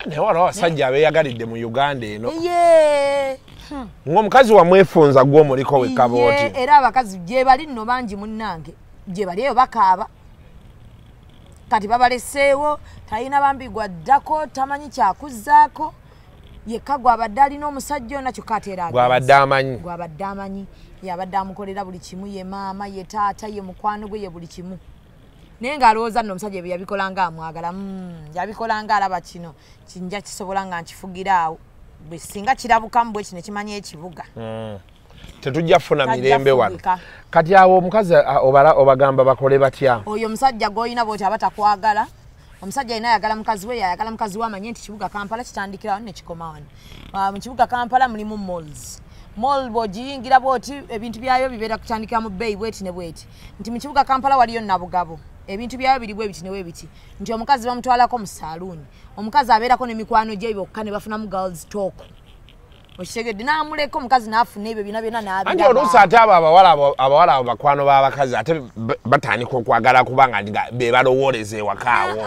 ne wala wasajja abeyagalidde mu Uganda eno ye ng'omukazi wamwefunza gwo muliko wekkabooti era abakazi gye bali nno bangi munnange gye bali eyo bakaaba kati babaleseewo talina bambigwa ddako tamanyi kyakuzzaako yekka gwabadde alina omusajja ona kyokka ateera gwabadde amanyi yabadde amukolera buli kimu ye maama ye taata ye mukwano gwe ye buli kimu naye ng'alowooza nno omusajja bye yabikola ng'amwagala yabikola ng'alaba kino kinja kisobola nga nkifugira awo bwe singa kirabukamu bwe kino kimanya ekibuga tetujja kufuna mirembe wano kati awo omukazi obagamba bakole batya oyo omusajja gw'olina bwoti aba takwagala omusajja alina ayagala mukazi we yayagala mukazi we amanye nti kibuga Kampala kitandikira wano ne kikoma wano mu kibuga Kampala mulimu malls mall bw'ogiyingira bwoti ebintu byayo bibeera kutandikira mu bbeeyi bweti ne bweti nti mu kibuga Kampala waliyo nabugabo ebintu byayo biri bwe biti ne bwe biti nti omukazi bamutwalako mu saloon omukazi abeerako n'emikwano gye bokka ne bafunamu girls talk okitegedde n'amuleka omukazi n'afuna ebyo byonna n'abiraba anti oluusi ate abo abawala abo bakwano b'abakazi ate batandika okwagala kubanga be balowooleza ewaka awo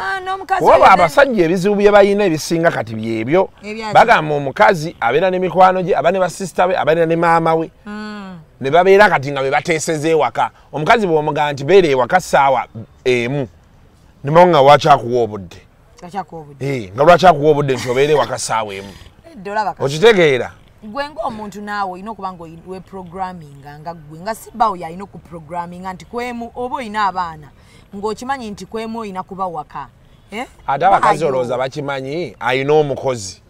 kuba abasajja ebizibu bye balina ebisinga kati byebyo bagamba omukazi abeera n'emikwano gye aba ne basisita be abeera ne maama we ne babeera kati nga be bateeseza ewaka omukazi bw'omugamba nti beera ewaka ssaawa emu ne bawo nga lwakyakuwa obudde nga lwakyakuwa obudde nti obeera ewaka ssaawa emu okitegeera gwe ng'omuntu naawe olina okuba nga weprogramminga nga gwe nga sibbawo yalina okuprogramminga nti kwemu oba olina abaana ng'okimanyi nti kwemu olina kuba waka ate abakazi olowooza bakimanyi alina omukozi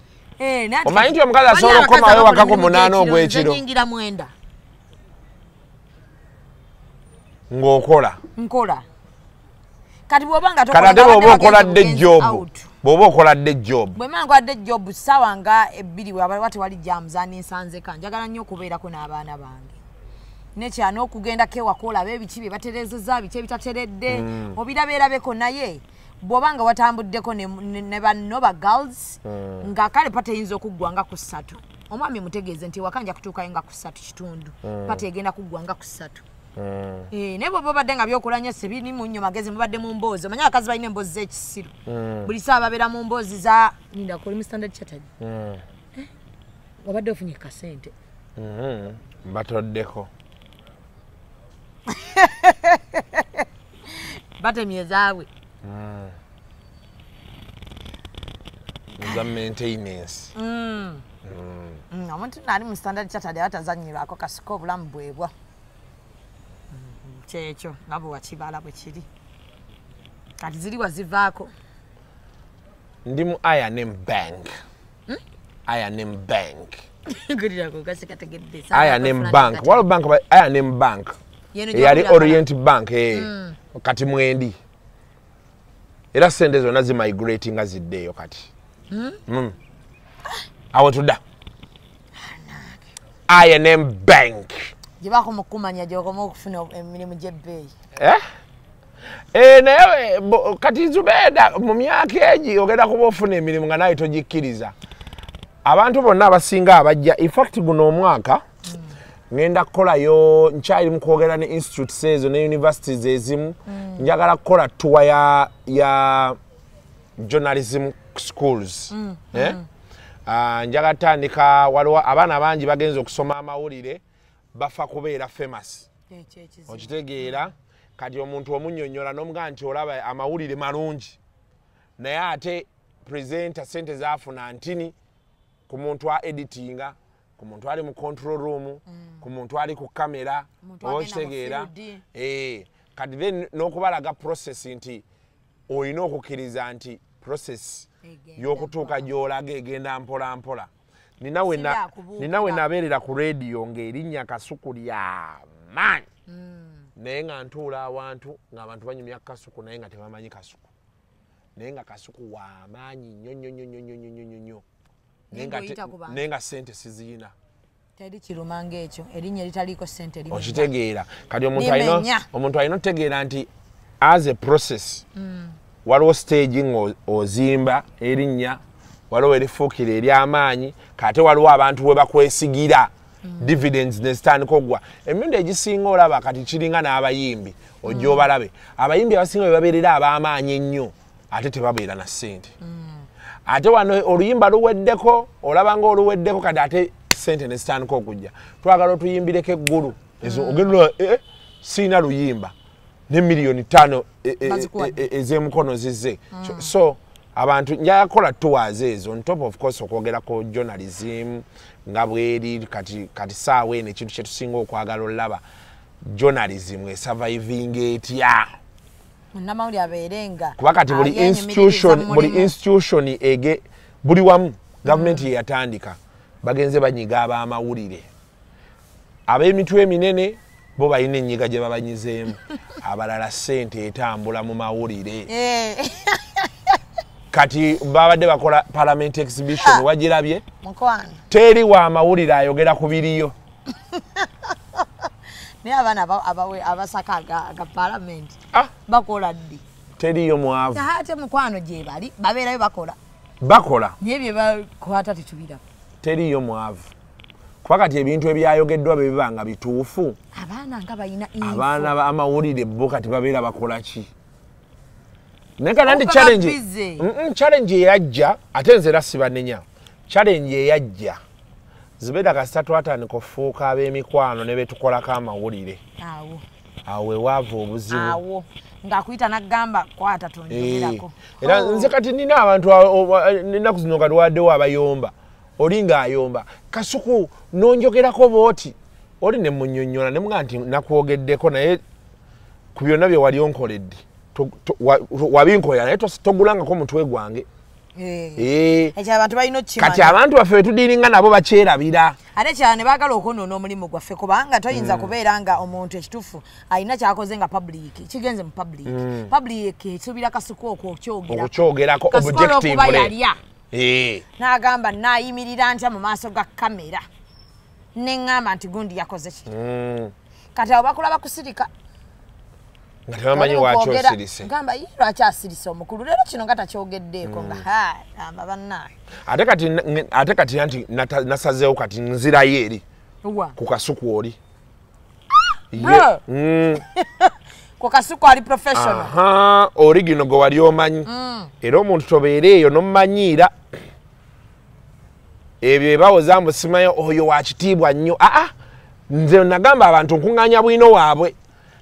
omanyi nti omukazi asobola okukomawo waka ku 8 ogw'ekiro nkola kati bw'oba nga ate bw'oba okoladde job bwe mba nkoladde job ssaawa nga 2 bwaba tewali jamuza nensanzeka njagala nnyo okubeerako n'abaana bange nekyana okugendako ewaka olaba ebiki bye baterezeza biki ebitateredde obirabeerabeko naye bw'oba nga watambuddeko ne banno ba girls nga kale pata eyinza okuggwanga ku 3 omwami mutegeeze nti ewaka nja kutuukayo nga ku 3 kitundu pata egenda kuggwanga ku 3 naye bw'oba obadde nga byokola nnyo sebirimu nnyo magezi mubadde mu mboozi omanyi abakazi balina emboozi z'ekisiru buli saa babeera mu mboozi za nindakoli mu standard chattered wabadde ofunye kasente mbatoddeko batemye zaabwe za maintenance omuntu naali mu standard chattered abatazanyirwako kasiko obulamu bwebwa kyekyo nga bwe wakibala bwe kiri kati ziri wazivaako ndi mu I&M bank I&M bank I&M bank World Bank I&M bank eyali Orient Bank kati mwendi era sente zonna zimigrating nga ziddeeyo kati awo tudda I&M bank jibako mukumanya gyokoma okufuna emirimu gy'ebbeeyi naye kati Zubeda mu myaka egi ogenda kuba ofuna emirimu nga naye togikkiriza abantu bonna abasinga abajja infact guno omwaka ngenda kukolayo nkyali mu kwogera ne institutes ezo ne universities ezimu njagala kukola tour ya journalism schools njagala tandika waliwo abaana bangi bagenza okusoma amawulire bafa kubeera famous okitegeera kati omuntu omunnyonnyola n'omugamba nti olaba amawulire malungi naye ate presenter sente zaafuna ntini ku muntu a editinga ku muntu ali mu control room ku muntu ali ku kamera okitegeera kati then n'okubalaga process nti olina okukkiriza nti process y'okutuuka gy'olaga egenda mpola mpola ninawe nabeerera ku radio ng'erinnya Kasuku ly'amaanyi naye nga ntuula awantu ng'abantu banyumya Kasuku naye nga tebamanyi Kasuku naye nga Kasuku w'amaanyi nnyo naye nga sente siziyina teri kirumanga ekyo erinnya eritaliiko sente limenya okitegeera kati omuntu alina otegeera nti as a process waliwo stage ng'ozimba erinnya waliwo erifuukira ery'amaanyi kate waliwo abantu we bakwesigira dividends ne zitandika oggwa emirundi egisinga olaba kati kiringa n'abayimbi ojja obalabe abayimbi abasinga be babeerera ab'amaanyi ennyo ate tebabeera na ssente ate wano oluyimba luweddeko olaba nga oluweddeko kati ate sente ne zitandika okujja twagala otuyimbireko eggulu ezo ogenda siina luyimba ne miliyoni 5 ez'emukono zizze so abantu njagala kukola tours ezo on top of course okwogerako journalism nga bweri kati saawa eno ekintu kye tusinga okwagala olaba journalism esurviving etya namawulire abeerenga kuba kati buli institution ege buli wamu gavumenti ye yatandika bagenze banyiga ab'amawulire ab'emitwe eminene bo balina enyiga gye babanyizeemu abalala ssente etambula mu mawulire kati babadde bakola parliament exhibition wagirabye teri wa mawulire ayogera ku biriyo naye abaana abasaka aga parliament bakola ddi teriyo mwavu ate mukwano gye bali babeerayo bakola naye bye bakwata tetubirako teriyo mwavu kuba kati ebintu ebyayogeddwa bwe biba nga bituufu abaana nga balina abaana amawulire bo kati babeera bakola ki naye kati nti challenge eyajja ate nze era sibanenya challenge eyajja Zubeda kasita twatandika okufuuka ab'emikwano ne betukolako amawulire awo ewaavu obuzibu awo ng'akuyita n'agamba kwata tonjogerako era nze kati nina abantu ennaku zino kati waddewo abayomba oli ng'ayomba kasuku nonjogerako booti oli ne munnyonnyola ne mugaa nti nakwogeddeko naye ku byonna bye wali onkoledde wabinkolera naye togulangako mutwe gwange kati abantu baffe betudiiringa nabo bakyerabira ate kyala ne baagala okwonoona omulimu gwaffe kubanga toyinza kubeera nga omuntu ekitufu alina kyakoze nga public kigenze mu public esuubira kasuku okwo okukyogerako objectively n'agamba naayimirira ntya mu maaso ga kamera neŋŋamba nti gundi yakoze ki kati abo bakulaba kusirika nga tebamanyi lwaki osirise gamba ye lwaki asirise omukulu leero kino nga takyogeddeeko nga amba bannaaye ate kati nti nasazeewo kati nzirayo eri ku kasuku oli ku kasuku ali professional origino gwe wali omanyi era omuntu tobeera eyo nomumanyiira ebyo ebawoza mbu simanyi oyo wakitiibwa nnyo nze nagamba abantu nkuŋŋaanya bwino waabwe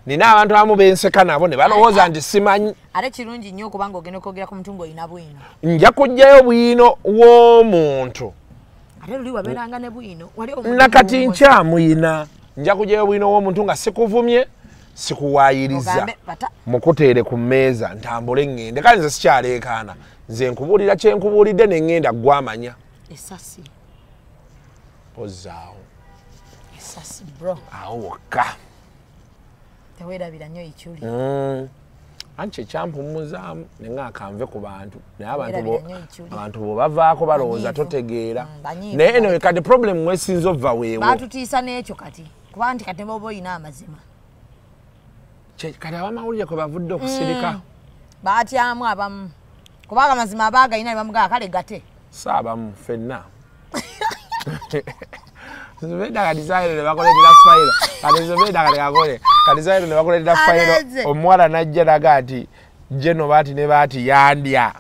nina abantu abamu benseka nabo ne balowooza nti simanyi ate kirungi nnyo okubanga ogenda okwogera ku muntu ng'olina bwino nja kuggyayo bwino w'omuntu ate luli wabeeranga ne bwino nakati nkyamuyina nja kuggyayo bwino w'omuntu nga sikuvumye sikuwaayiriza mukuteere ku mmeeza ntambule ŋŋende kale nze sikyaleekaana nze nkubuulira kyenkubuulidde ne ŋŋenda gwamanya esasi ozzaawo esasi bro awo wokka teweerabira nnyo ekyuli anti ekyampumuzaamu ne ngaakanve ku bantu naye abantu bo bavaako balowooza totegeera naye eno kati problem mwesinza ova weewo baatutiisa n'ekyo kati kuba nti kati boba oyina amazima kati abamawulire kwe bavudde okusirika baatyamu abamu kubanga amazima abaagayina ne bamugaa kale gate saabamu ffenna Zubeda kadizairo ne bakoletera fayiro kati Zubeda kati kadizairo ne bakoletera fayiro omwala najja naga ati jeno baati ne baati yandya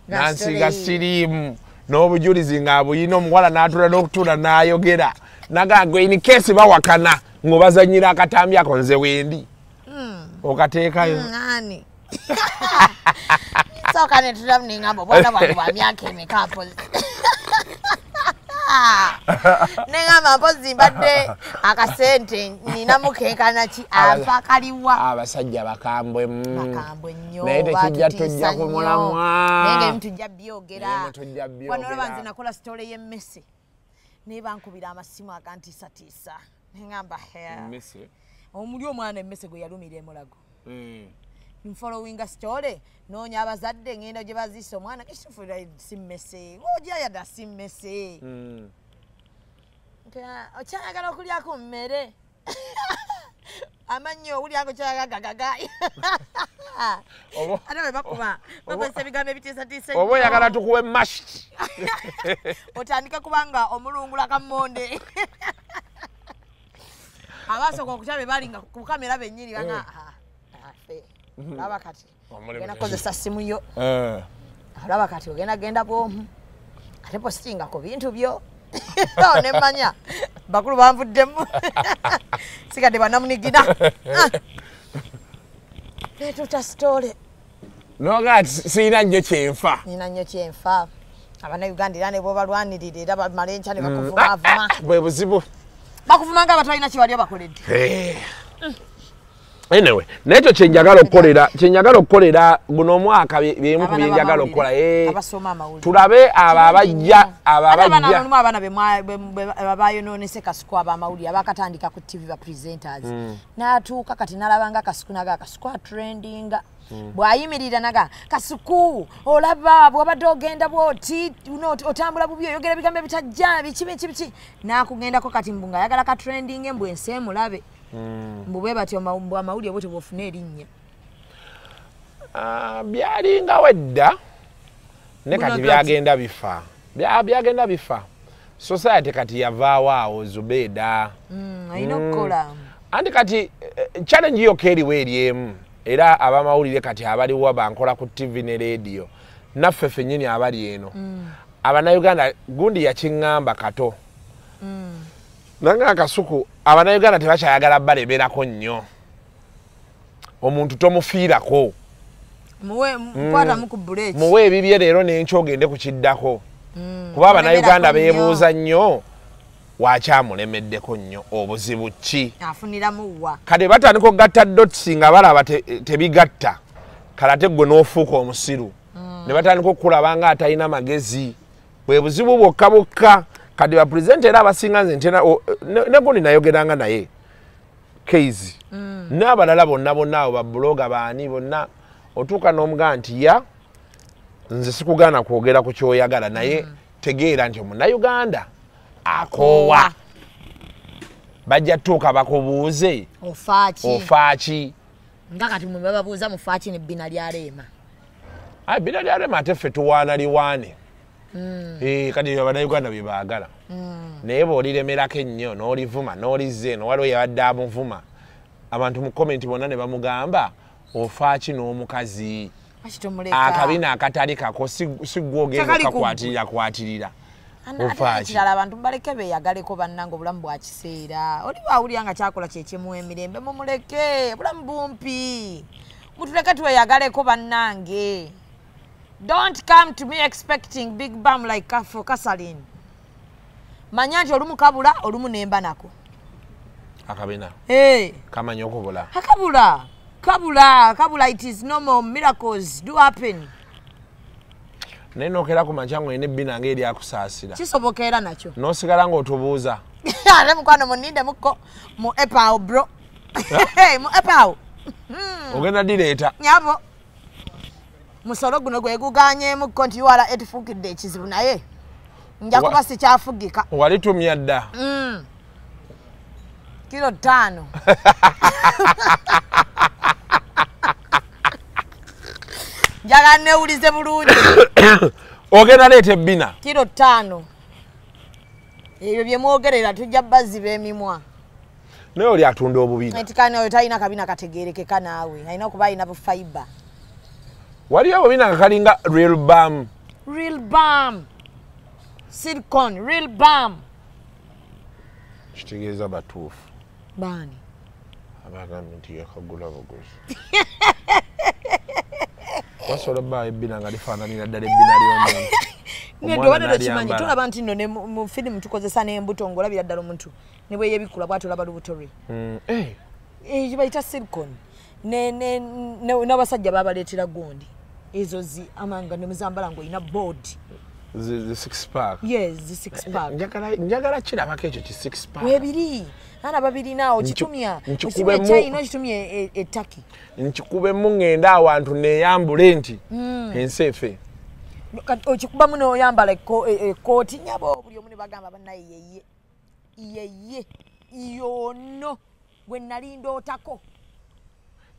nansiga sirimu n'obujulizi ng'abuyina omuwala n'atula n'okutula n'ayogera naga gwe in case bawakana ng'obazanyira akatambi ako nze wendi okateekayo soka ne tulamu n'engamba obwana bwange bwa myaka emeka mpozi neŋŋamba mpozi mbadde akasente ninamukeekana ki ava kaliwa abasajja bakambwe nnyo naye tekijja tujja ku mulamwa naye ng'ebimu tujja byogera wano olaba nze nakola sitole y'emmese naye bankubira amasimu agantiisatiisa neŋŋamba omuli omwana emmese gwe yalumira emulago nfolowinga sitole noonya abazadde ngenda gye baziise omwana kishufura simmese ojayada simmese okyayagala okulyako mmere amanyi owulyango kyayagagagayi ate bwe bakuba bakozesa ebigambo ebitiisatiisa oba oyagala tukuwe mashiti otandika kubanga omulungula kammonde abasooka okukyaba balinga ku kamera bennyini banga laba kati gena kozesa simu yo alaba kati ogenda bwomu ate postinga ko bintu byo ne manya bakulu banvuddemu sikade banamunigina letuta story noga sina nnyo kyenfa nina nnyo kyenfa abanayuganda era ne bo balwanirira era bamalenca ne bakuvuma bwe buzibu bakuvuma nga abatalina kiwali abakoledde anyway nekyo kyenjagala okukolera guno omwaka byemu ku byenjagala okukola tulabe abaana babayononese kasuku abamawulire abakatandika ku tv ba presenters n'atuuka kati nalabanga kasuku naga kasuku atrendinga bwayimirira naga kasuku olaba bw'obadde ogenda bwoti otambula bubi oyogera ebigambo ebitajja biki n'akugendako kati mbu nga ayagala ka trending mbu ensi emulabe mbube batyo amawulire bwe tebufuna erinnya byalinga wedda ne kati byagenda bifa society kati yavaawo awo Zubeda alina okukola anti kati challenge yokka eriwo eryemu era abamawulire kati abaliwo bankola ku TV ne radio naffe ffennyini abali eno abanayuganda gundi yakiŋŋamba kato nanga akasuku abanayuganda tebakyayagala baleberako nnyo omuntu tomufiirako muwe ebibye leero n'enkya ogende kukiddako kuba abanayuganda beebuuza nnyo wakyamulemeddeko nnyo obuzibu ki afuniramuwa kati batandika okugatta dotsi nga balaba tebigatta kale ate gwe n'ofuuka omusiru ne batandika okukulaba nga atalina magezi bwe buzibu bwokka kati bapurezidenti era abasinga nze ntena negundi nayogeranga naye Keizi n'abalala bonna abo babuloga baani bonna otuuka n'omugaa nti nze sikugaana kwogera ku kyoyagala naye tegeera nti omunnayuganda akoowa bajja tuuka bakubuuze ofaaki nga kati mwe bababuuza mufaaki nebbina lyaleema bina lyaleema ate ffe tuwaana liwaane kati abanayuganda bye baagala naye bw'oliremerako ennyo n'olivuma n'olizza eno waliwo yabadde amuvuma abantu mu komenti bonna ne bamugamba ofaaki n'omukazi akabina akatali kako si gwe ogenda okakwatirira kirala abantu baleke beeyagaleko bannange obulamu bwa kiseera oli bwawulira nga kyakola kyekimu emirembe mumuleke obulamu bumpi mutuleke tweyagaleko bannange. Don't come to me expecting big bam like Kasalin. Manya nti olumu kabula olumu nemba nako. Akabina. Kamanya okubula. Kabula it is normal, miracles do happen. Neno kera ku machango ene bina ngeri akusaasira. Kisobokera nacho. No sigala ngo otubuuza. Ale mukwano muninde muko mu epao bro. Mu epao. Ogenda direeta. Nyabo. Musolo guno gwe guganye mu konti wala etufukidde ekizibu naye. Nja kuba si kyafugika. Walitumya dda. Kilo 5. Jaga neulize bulungi. Ogenda leete bina. Kilo 5. Ebyo bye mwogerera tujja bazzi b'emimwa. Naye oli atunda obubina. Etikane oyo talina kabina kategeerekeka naawe. Alina okuba alina bu fiber. Waliyo obubina nga kalinga real balm. Real balm. Silicone, real balm. Kitegeeza batuufu. Bani. Abagambye nti yakagula buguzi. Wasobola bba ebbina nga lifaananira ddala ebbina ly'omuntu. Nedwala kimanyi tulaba nti nno ne mu firimu tukozesa n'embuto ng'olabira ddala omuntu ne bwe yebikula bw'ati olaba lubuto lwe. Bayita silicone. N'abasajja babaleetera gundi. Ezo amanga ne muzambala ng'olina board. The 6-pack. Yes, the 6-pack. Njagala kirabako ekyo ki 6-pack. Webiri. Ana babiri naawo kitumya. Nchikube mu kitumya etaki. Nchikube mu ngenda awantu neeyambule nti ensi efe. Okikuba muno oyambala ekooti nyabo buli omu ne bagamba bannaye yeye yono gwe nali ndootako.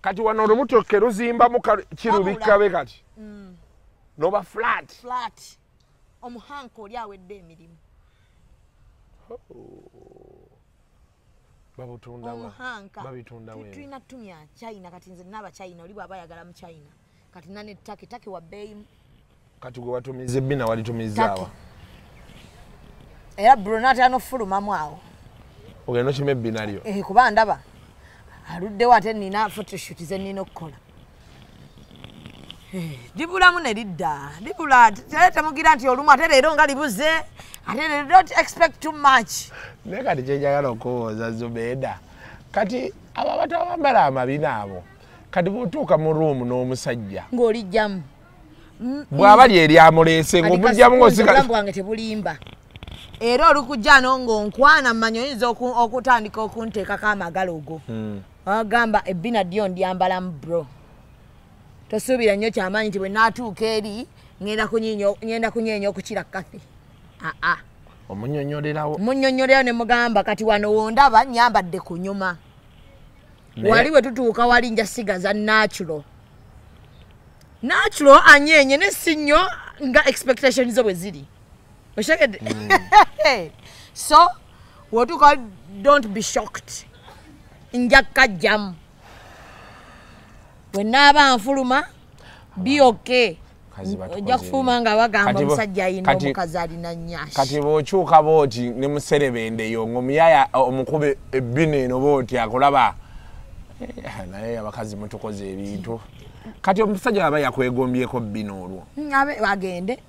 Kati wano olubuto ke luzimbamu kirubikabe kati. Noba flat. Omuhanko oli awedde emirimu. Babutunda wa. Babitunda we. Tulina tumya China kati nze naba China oli bwaba yagala mu China. Kati nane taki wa bei kati gwe watumiza ebbina walitumizaawa era brunati anofulumamu awo ogenda okima ebbina lyo kuba ndaba aluddewo ate nina photoshoot ze nina okukola libulamu ne lidda libula temugira nti olumu ate leero nga libuze ate leero don't expect too much naye kati kyenjagala okuwooza Zubeda kati abo abatawambala amabina abo kati bw'otuuka mu ruumu n'omusajja ng'olijjamu bw'aba lyeryamuleese ng'omugjamu ng'osigala bwange tebulimba era olukujja ng'onkwana mmanyi oyinza okutandika okunteekako amagalo go agamba ebbina ddyo ndyambalamu bro tosuubira nnyo kyamaanyi nti bwe naatuuka eri ngenda kunyeenya okukira kafe omunnyonnyolerawo ne mugamba kati wano wondaba nyambadde ku nyuma wali we tutuuka wali nja sigaza natural anyeenye ne si nnyo nga expectation zo bwe ziri oshegedde so wotuuka don't be shocked nja kajjamu bwe naaba nfuluma be okay ojja kufuluma nga bagamba omusajja ayina omukazi alina nnyashi kati bw'okyuka booti ne muserebendeyo ng'omuyaya omukuba ebbina eno booti akulaba naye abakazi mutukoze ebintu kati omusajja aba yakwegombyeko bbina olwo bagende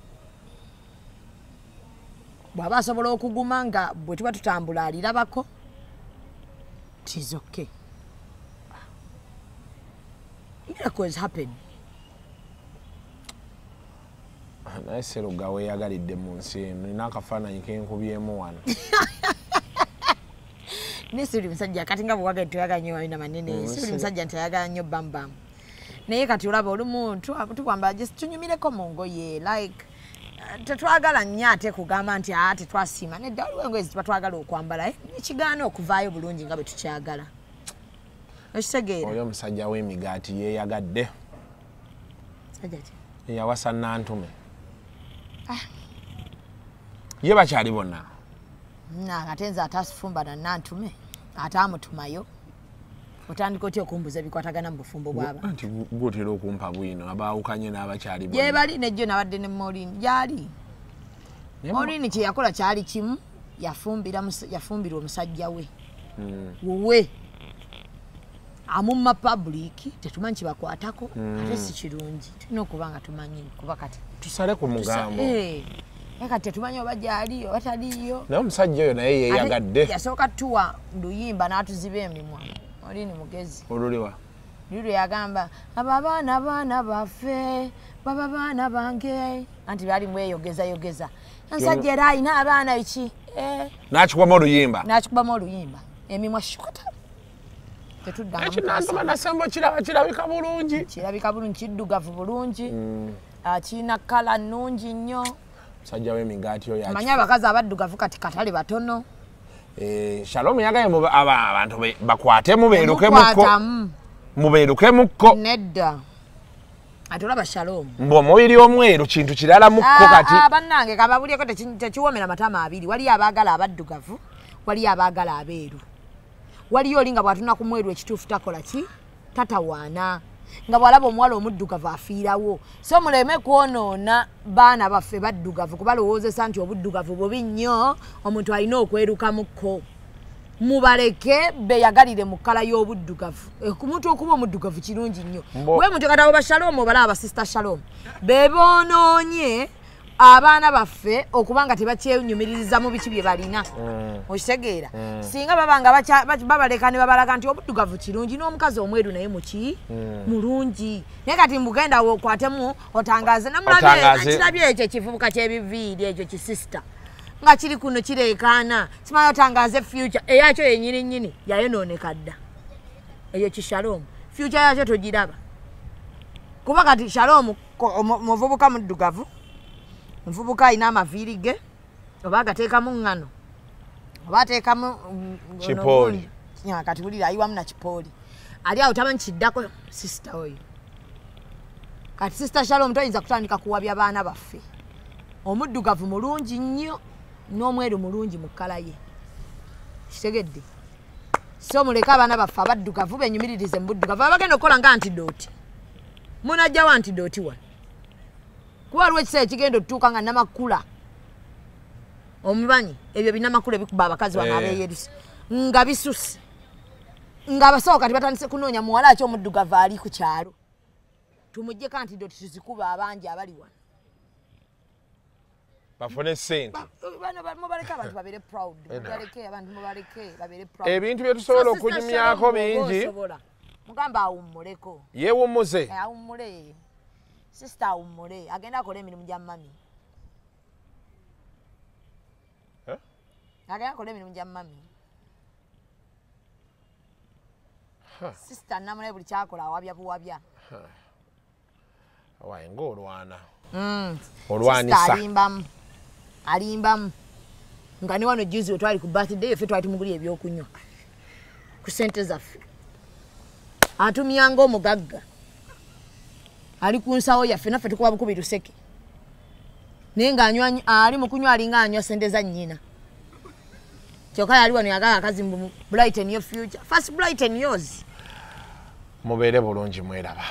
bw'aba asobola okuguma nga bwe tuba tutambula alirabako tis okay miracles happen naye Seruga weeyagalidde mu nsi eno nina akafaananyi kenkubyemu wano ne siri musajja kati nga bwewagala tuyagala nnyo wabina manene siri musajja ntayagala nnyo bambamu naye kati olaba olumuntu tukwambala just tunyumireko mu ngoye like tetwagala nnyo ate kugamba nti tetwasiima nedda waliwo engoye zituba twagala okwambala nekigaana okuvaayo bulungi nga bwe tukyagala okitegeera oyo omusajja w'emigaati yeeyagadde yawasa nantume ye bakyali bonna ate nze atasifumba na nantume ate amutumayo otandika otya okumbuza ebikwatagana mu bufumbo bwaba nti gwotera okumpa bwino abaawukanye n'abakyali bonna gye bali nejjo nabadde ne Morini gyali Morini kye yakola kyali kimu yafumbira omusajja we wuwe amumma public tetumanyi kibakwatako ate si kirungi tulina okuba nga tumanyi kuba kati tusale ku mugambo kati tetumanyi oba gyali oba taliyo naye omusajja oyo naye yeeyagadde yasooka tuwa luyimba n'atuziba emimwa Morini mugezi oluliwa lulwe yagamba abo abaana baffe baba baana bange anti bali mweyogeza ensajja era alina abaana iki n'akikubamu oluyimba emimwa shukata ekinantuma nasembo kirabika bulungi kiddugavu bulungi kirina kala nnungi nnyo musajja w'emigaati oyo manyi abakazi abaddugavu kati katale batono Shalom yagaye abantu bakwate mubeerukemukko nedda ate olaba Shalom mbw'omubiri omweru kintu kirala mukko kati bannange kababulyeko tekiwomera matama abiri waliyo abaagala abaddugavu waliyo abaagala abeeru waliyo oli nga bw'atuna ku mweru ekituufu takola ki tatawaana nga bw'alaba omuwala omuddugavu afiirawo so muleme kwonoona baana baffe baddugavu kubalowoozesa nti obuddugavu bubi nnyo omuntu alina okwerukamukko mubaleke beyagalire mu kkala y'obuddugavu ku muntu okuba omuddugavu kirungi nnyo bwe muntu kati abo ba Shalom obalaba ba sister Shalom beboonoonye abaana baffe okubanga tebakyenyumiririza mu biki bye balina okitegeera singa babanga babaleka ne babalaga nti obuddugavu kirungi n'omukazi omweru naye muki mulungi naye kati mbugenda okwatemu otangaze namulabe kirabye ekyo ekivubuka ky'ebiviiri ekyo kisista nga kiri kuno kireekaana simanyi otangaze future eyakyo yennyini yayonooneka dda eyo ki Shalom future yakyo togiraba kuba kati Shalom muvubuka muddugavu omuvubuka alina amaviiri ge oba agateekamu ŋŋano oba ateekamu kipooli kati wulira ayiwamu na kipooli ali awo tamanyi kiddako sisita oyo kati sisita Shalom toyinza kutandika kuwabya baana baffe omuddugavu mulungi nnyo n'omweru mulungi mu kkala ye kitegedde so muleke abaana baffe abaddugavu benyumiririze mu buddugavu abagenda okukola nga antidooti munajjawo antidooti wano kuba waliwo ekiseera ekigenda otutuuka nga namakula omubanyi ebyo binamakula ebikuba abakazi bano abeeyerusi nga bisusi ng'abasawo kati batandise kunoonya muwala aki omuddugavu ali ku kyalo tumuggyeko antidoti tuzikuba abangi abali wano bafune ssente mubaleke abantu babeere proud mubaleke abantu mubaleke babeere proud ebintu bye tusobola okunyumyako bingi mugamba awummuleko yeewummuze awummule sisita awummule agenda akola emirimu gya mami agenda akola emirimu gya mami sisita namulaye buli kyakola awabya buwabya waye ng'olwana olwanisa alimbamu nga ne wano juzi wetwali ku birthday ffe twali tumugulira ebyokunywa ku ssente zaffe atumyanga omugagga ali ku nsawo yaffe naffe tukuba bukubi luseke naye nga ali mu kunywa alinga anywa ssente za nnyina kyokka yali wano yagala akazimbu brighten your future first brighten yours mubeere bulungi mweraba